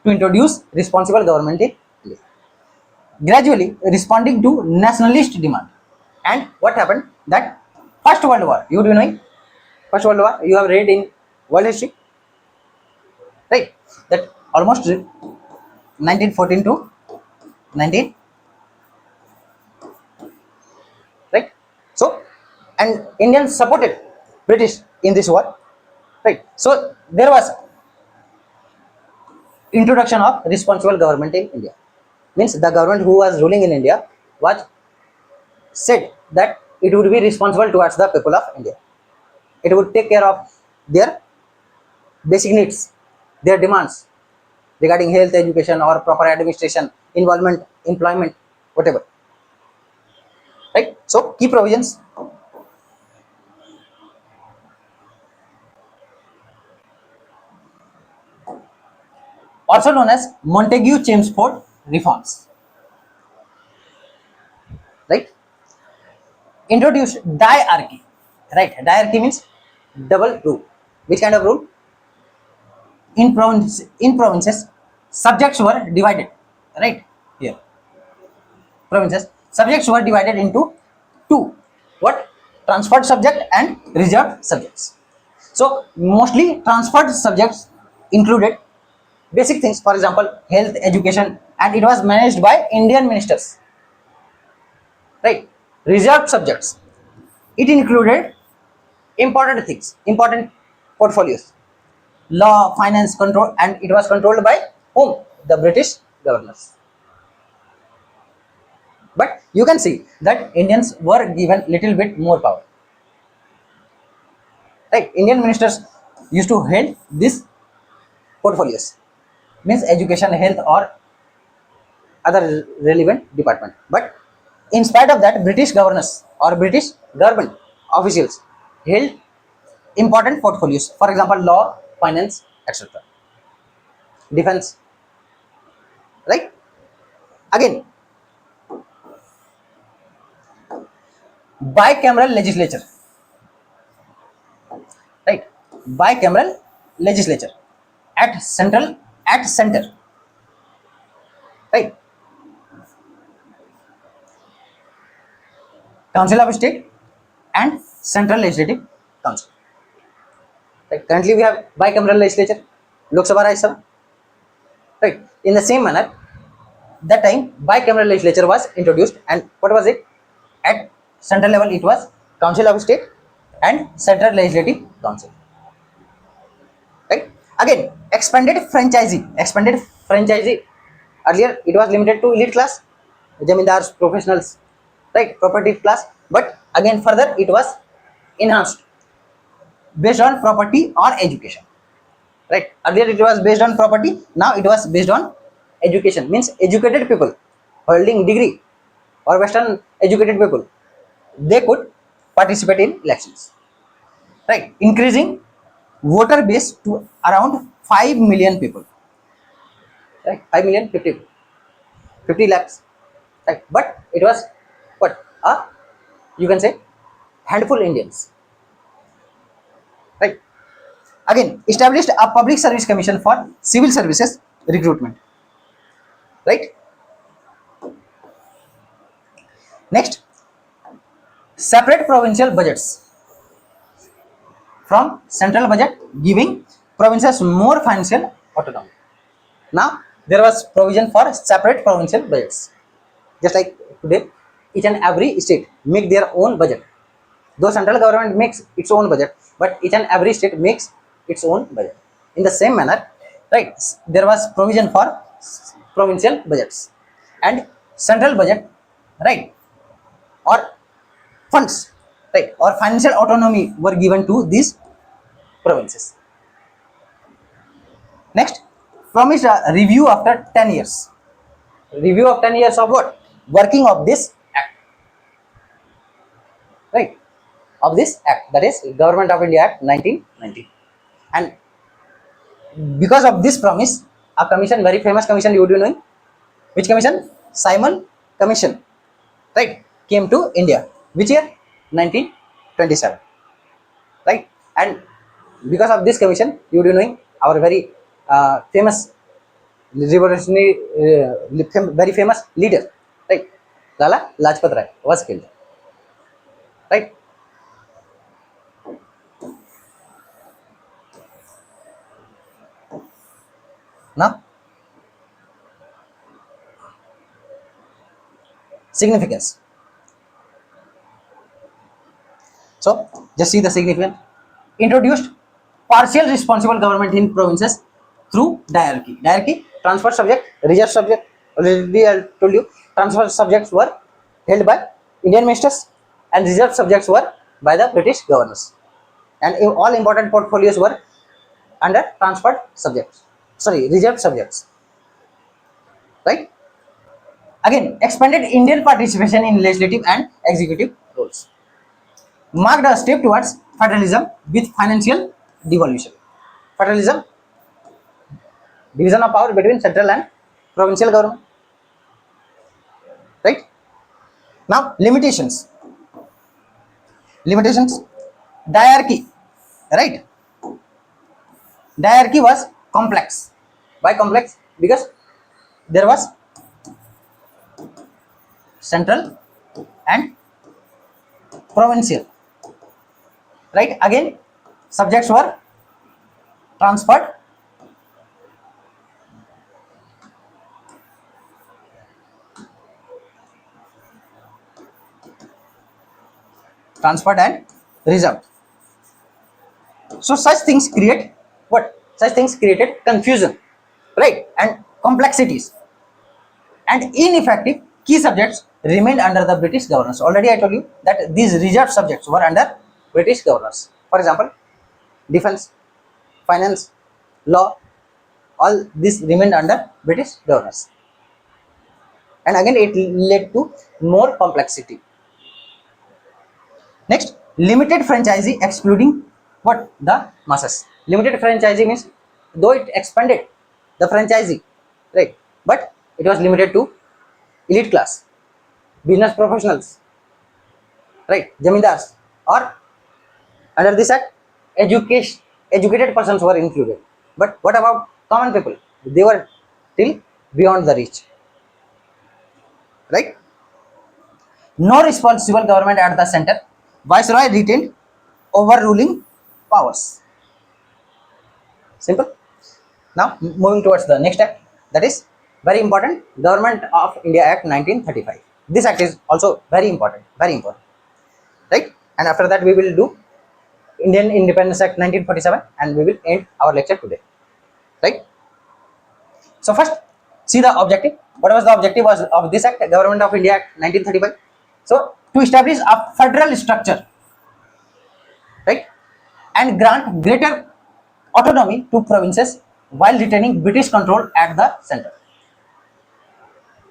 To introduce responsible government in India. Gradually responding to nationalist demand. And what happened? That First World War, you do know, First World War, you have read in world history, right? That almost 1914 to 19, right? So, and Indians supported British in this war, right? So there was introduction of responsible government in India. Means the government who was ruling in India was said that it would be responsible towards the people of India. It would take care of their basic needs, their demands regarding health, education, or proper administration, involvement, employment, whatever. Right? So, key provisions. Also known as Montagu-Chelmsford reforms. Right? Introduced diarchy. Right? Diarchy means double rule. Which kind of rule? In provinces, subjects were divided. Right? Here. Provinces, subjects were divided into two. What? Transferred subject and reserved subjects. So mostly transferred subjects included basic things, for example, health, education, and it was managed by Indian ministers. Right? Reserved subjects, it included important things, important portfolios, law, finance, control, and it was controlled by whom? The British governors. But you can see that Indians were given little bit more power. Right? Indian ministers used to head these portfolios, means education, health, or other relevant department. But in spite of that, British governors or British government officials held important portfolios. For example, law, finance, etc. Defense. Right? Again, bicameral legislature. Right? Bicameral legislature at center. Right? Council of State and Central Legislative Council. Right? Currently, we have bicameral legislature, Lok Sabha, Rajya Sabha. Right? In the same manner, that time bicameral legislature was introduced, and what was it? At central level, it was Council of State and Central Legislative Council. Right? Again, expanded franchisee. Earlier, it was limited to elite class, jamindars, professionals, right? Property class. But again, further, it was enhanced based on property or education. Right? Earlier, it was based on property. Now, it was based on education. Means educated people holding degree or Western educated people, they could participate in elections. Right? Increasing voter base to around 5 million people. Right? 5 million, 50 lakhs. Right? But it was what? You can say handful Indians. Right? Again, established a public service commission for civil services recruitment. Right? Next, separate provincial budgets from central budget, giving provinces more financial autonomy. Now, there was provision for separate provincial budgets. Just like today, each and every state make their own budget. Though central government makes its own budget, but each and every state makes its own budget. In the same manner, right, there was provision for provincial budgets and central budget, right, or funds, right, or financial autonomy were given to these provinces. Next, promised a review after 10 years. Review of 10 years of what? Working of this act. Right? Of this act, that is Government of India Act 1990. And because of this promise, a commission, very famous commission, you would know. Which commission? Simon Commission. Right? Came to India. Which year? 1927. Right? And because of this commission, you would know our very famous revolutionary, very famous leader, right? Lala Lajpat Rai was killed. Right? Now, significance. So, just see the significance. Introduced partial responsible government in provinces through diarchy. Diarchy, transfer subject, reserved subject. Already I told you, transfer subjects were held by Indian ministers and reserved subjects were by the British governors. And all important portfolios were under transferred subjects. Sorry, reserved subjects. Right? Again, expanded Indian participation in legislative and executive roles. Marked a step towards federalism with financial devolution. Federalism, division of power between central and provincial government. Right? Now, limitations. Limitations. Diarchy. Right? Diarchy was complex. Why complex? Because there was central and provincial. Right? Again, subjects were transferred and reserved. So such things create what? Such things created confusion, right? And complexities. And ineffective key subjects remained under the British governors. Already I told you that these reserved subjects were under British governors. For example, defense, finance, law, all this remained under British governors. And again, it led to more complexity. Next, limited franchisee excluding what? The masses. Limited franchisee means though it expanded the franchisee, right? But it was limited to elite class, business professionals, right? Zamindars, or under this act, educated persons were included. But what about common people? They were till beyond the reach, right? No responsible government at the center. Viceroy retained overruling powers. Simple. Now moving towards the next act, that is very important, Government of India Act 1935. This act is also very important, right? And after that we will do Indian Independence Act 1947 and we will end our lecture today, right? So first, see the objective. What was the objective of this act, Government of India Act 1935? So to establish a federal structure, right, and grant greater autonomy to provinces while retaining British control at the center.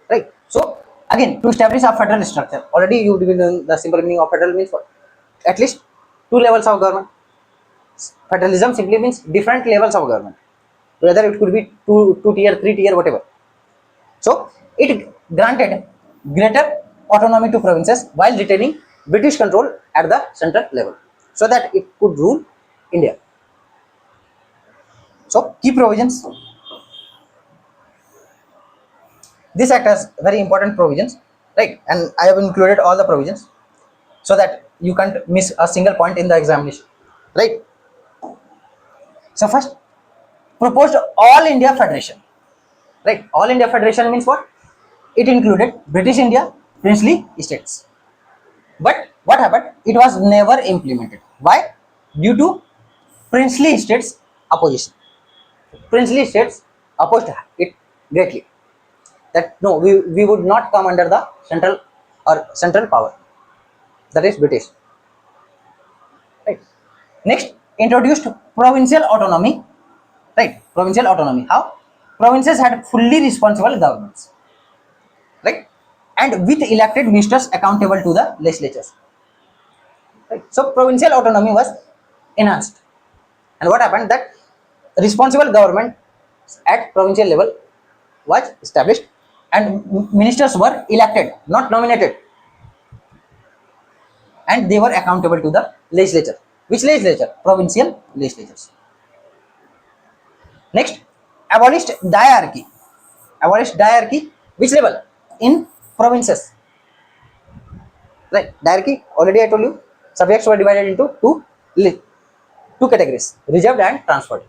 Right. So again, to establish a federal structure, already you will know the simple meaning of federal means what? At least two levels of government. Federalism simply means different levels of government, whether it could be two tier, three tier, whatever. So it granted greater autonomy to provinces while retaining British control at the central level, so that it could rule India. So key provisions. This act has very important provisions, right? And I have included all the provisions so that you can't miss a single point in the examination, right? So first, proposed All India Federation, right? All India Federation means what? It included British India, princely states. But what happened? It was never implemented. Why? Due to princely states opposition. Princely states opposed it greatly. That no, we would not come under the central power, that is British, right? Next, introduced provincial autonomy, right? Provincial autonomy. How? Provinces had fully responsible governments, right? And with elected ministers accountable to the legislatures, right? So provincial autonomy was enhanced. And what happened? That responsible government at provincial level was established and ministers were elected, not nominated, and they were accountable to the legislature. Which legislature? Provincial legislatures. Next, abolished diarchy. Abolished diarchy. Which level? In provinces. Right. Diarchy, already I told you, subjects were divided into two categories, reserved and transferred.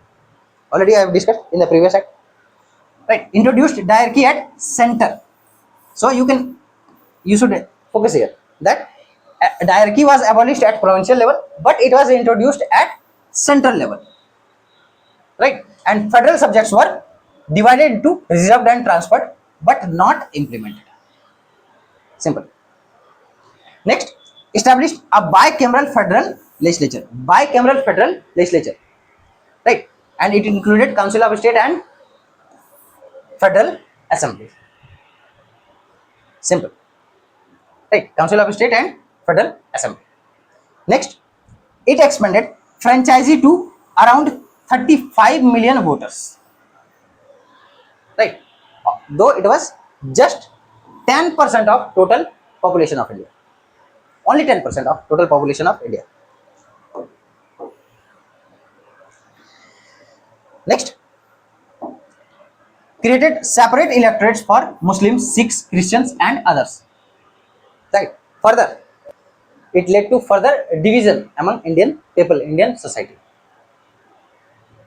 Already I have discussed in the previous act. Right. Introduced diarchy at center. So you should focus here that diarchy was abolished at provincial level, but it was introduced at central level. right? And federal subjects were divided into reserved and transferred, but not implemented. Simple. Next, established a bicameral federal legislature. Bicameral federal legislature, right? And it included Council of State and Federal Assembly. Simple, right? Council of State and Federal Assembly. Next, it expanded franchisee to around 35 million voters, right? Though it was just 10% of total population of India. Only 10% of total population of India. Next, created separate electorates for Muslims, Sikhs, Christians, and others. Right. Further, it led to further division among Indian people, Indian society.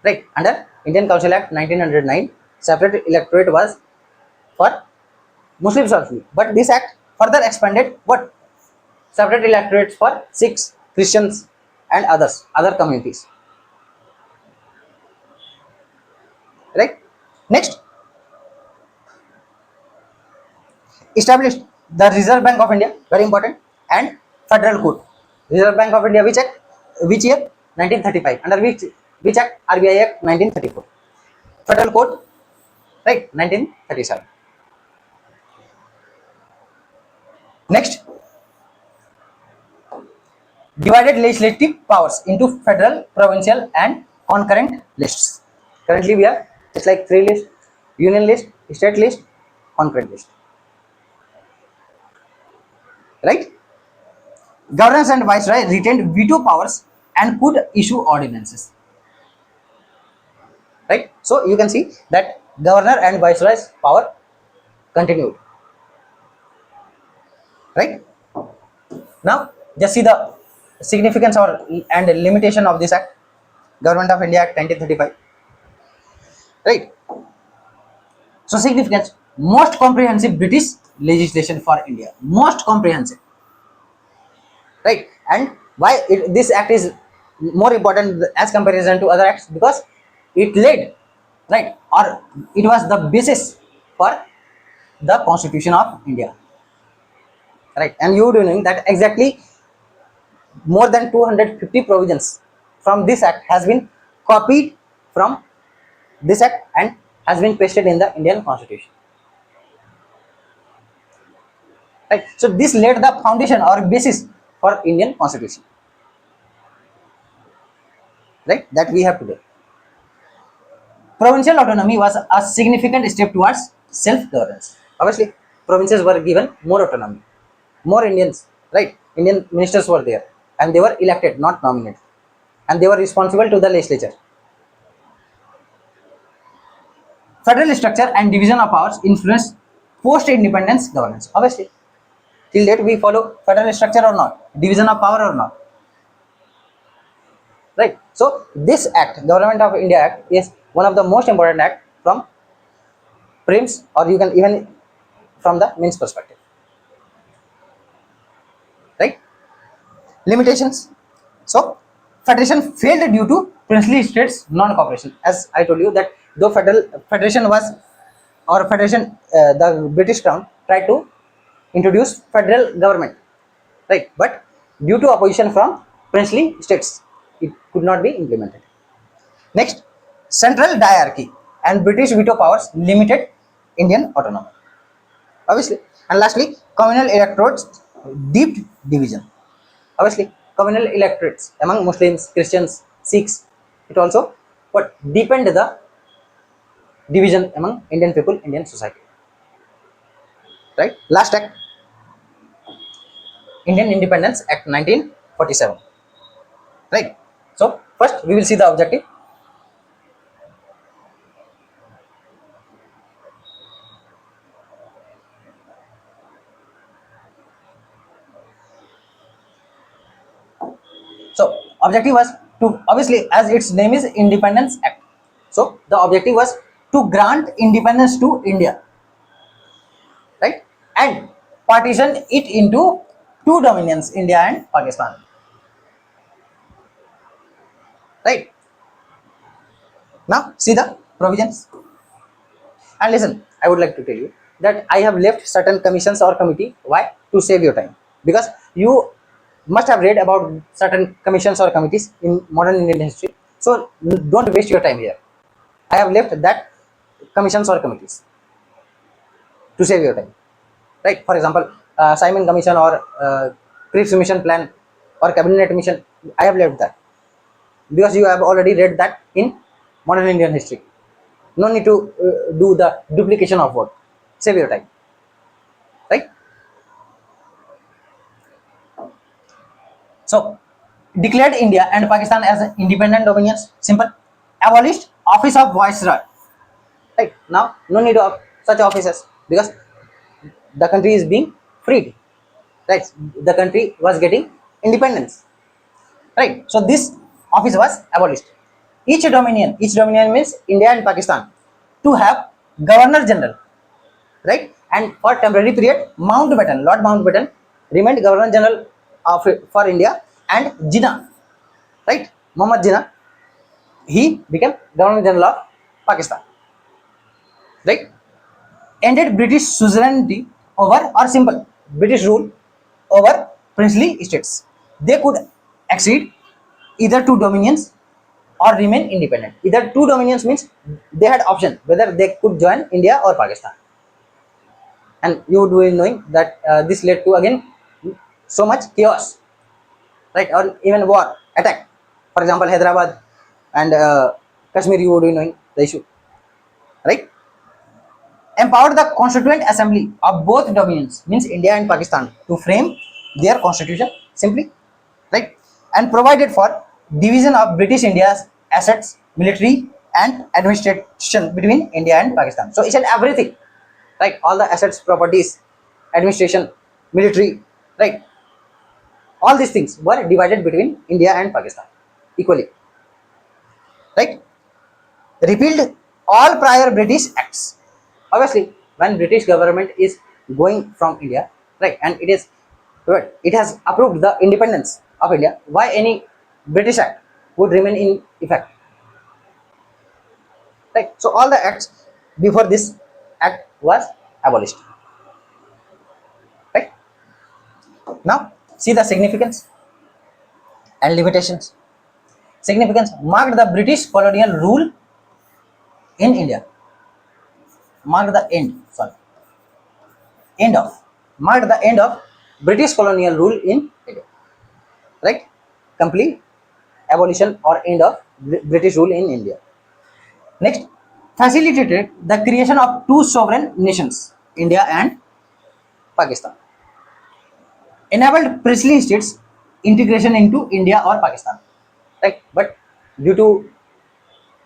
Right. Under Indian Council Act 1909, separate electorate was for Muslims only. But this act further expanded what? Separate electorates for Sikhs, Christians, and others, other communities. Right. Next, established the Reserve Bank of India, very important, and Federal Court. Reserve Bank of India, which act? Which year? 1935. Under which act? RBI Act 1934. Federal Court, right? 1937. Next, divided legislative powers into federal, provincial, and concurrent lists. Currently, we are just like three lists: union list, state list, concurrent list. Right? Governors and viceroy retained veto powers and could issue ordinances. Right? So you can see that governor and viceroy's power continued. Right? Now just see the significance or and limitation of this act. Government of India Act 1935. Right? So significance: most comprehensive British legislation for India. Most comprehensive. Right? And why this act is more important as comparison to other acts? Because it led, right, or it was the basis for the Constitution of India. Right? And you do know that exactly more than 250 provisions from this act has been copied from this act and has been pasted in the Indian Constitution. Right? So this laid the foundation or basis for Indian Constitution. Right? That we have today. Provincial autonomy was a significant step towards self-governance. Obviously, provinces were given more autonomy, more Indians, right? Indian ministers were there, and they were elected, not nominated, and they were responsible to the legislature. Federal structure and division of powers influenced post-independence governance. Obviously, till date we follow federal structure or not, division of power or not, right? So this act, Government of India Act, is one of the most important act from Prelims, or you can even from the mains perspective. Right? Limitations. So federation failed due to princely states non-cooperation. As I told you that though federation was, or federation, the British Crown tried to introduce federal government, right? But due to opposition from princely states, it could not be implemented. Next, central diarchy and British veto powers limited Indian autonomy. Obviously, and lastly, communal electorates deep division. Obviously, communal electorates among Muslims, Christians, Sikhs, it also what deepened the division among Indian people, Indian society. Right? Last act, Indian Independence Act 1947. Right? So first we will see the objective. So objective was to, obviously as its name is Independence Act. So the objective was to grant independence to India, right? And partition it into two dominions, India and Pakistan. Right? Now see the provisions. And listen, I would like to tell you that I have left certain commissions or committee. Why? To save your time. Because you must have read about certain commissions or committees in modern Indian history. So don't waste your time here. I have left that commissions or committees to save your time. Right? For example, Simon Commission or Cripps Mission Plan or Cabinet Mission. I have left that because you have already read that in modern Indian history. No need to do the duplication of work. Save your time. Right? So, declared India and Pakistan as independent dominions. Simple. Abolished office of viceroy. Right? Now, no need of such offices because the country is being freed. Right? The country was getting independence. Right? So, this office was abolished. Each dominion means India and Pakistan, to have Governor General. Right? And for temporary period, Mountbatten, Lord Mountbatten remained Governor General of for India, and Jinnah, right? Muhammad Jinnah, he became Governor General of Pakistan. Right? Ended British suzerainty over, or simple, British rule over princely states. They could accede either two dominions or remain independent. Either two dominions means they had option whether they could join India or Pakistan. And you would be knowing that this led to again so much chaos, right? Or even war, attack. For example, Hyderabad and Kashmir, you would be knowing the issue, right? Empowered the Constituent Assembly of both dominions, means India and Pakistan, to frame their constitution simply, right? And provided for division of British India's assets, military, and administration between India and Pakistan. So each and everything, right? All the assets, properties, administration, military, right? All these things were divided between India and Pakistan equally, right? Repealed all prior British acts. Obviously, when British government is going from India, right, and it has approved the independence of India, why any British act would remain in effect, right? So all the acts before this act was abolished, right? Now see the significance and limitations. Significance: marked the British colonial rule in India. Marked the end. Sorry, end of. Marked the end of British colonial rule in India. Right? Complete abolition or end of British rule in India. Next, facilitated the creation of two sovereign nations, India and Pakistan. Enabled princely states integration into India or Pakistan. Right? But due to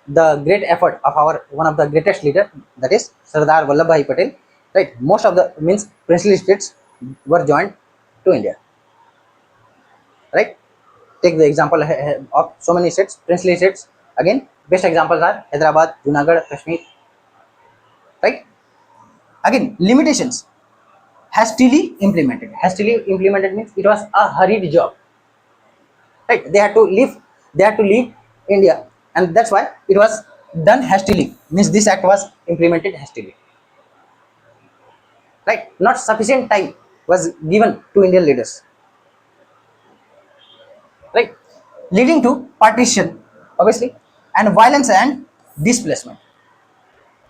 the great effort of our one of the greatest leader, that is Sardar Vallabhbhai Patel, right? Most of the means princely states were joined to India, right? Take the example of so many states, princely states. Again, best examples are Hyderabad, Junagadh, Kashmir, right? Again, limitations. Hastily implemented. Hastily implemented means it was a hurried job, right? They had to leave. They had to leave India, and that's why it was done hastily. Means this act was implemented hastily, right? Not sufficient time was given to Indian leaders, right? Leading to partition, obviously, and violence and displacement,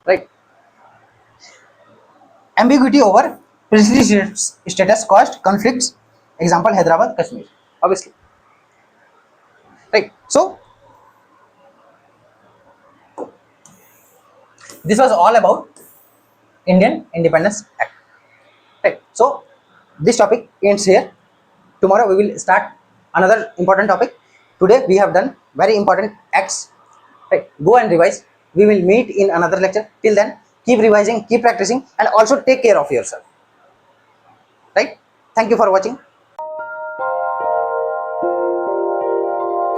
right? Ambiguity over princely status caused conflicts. Example: Hyderabad, Kashmir, obviously, right? So this was all about Indian Independence Act, right? So this topic ends here. Tomorrow we will start another important topic. Today we have done very important acts, right? Go and revise. We will meet in another lecture. Till then, keep revising, keep practicing, and also take care of yourself, right? Thank you for watching.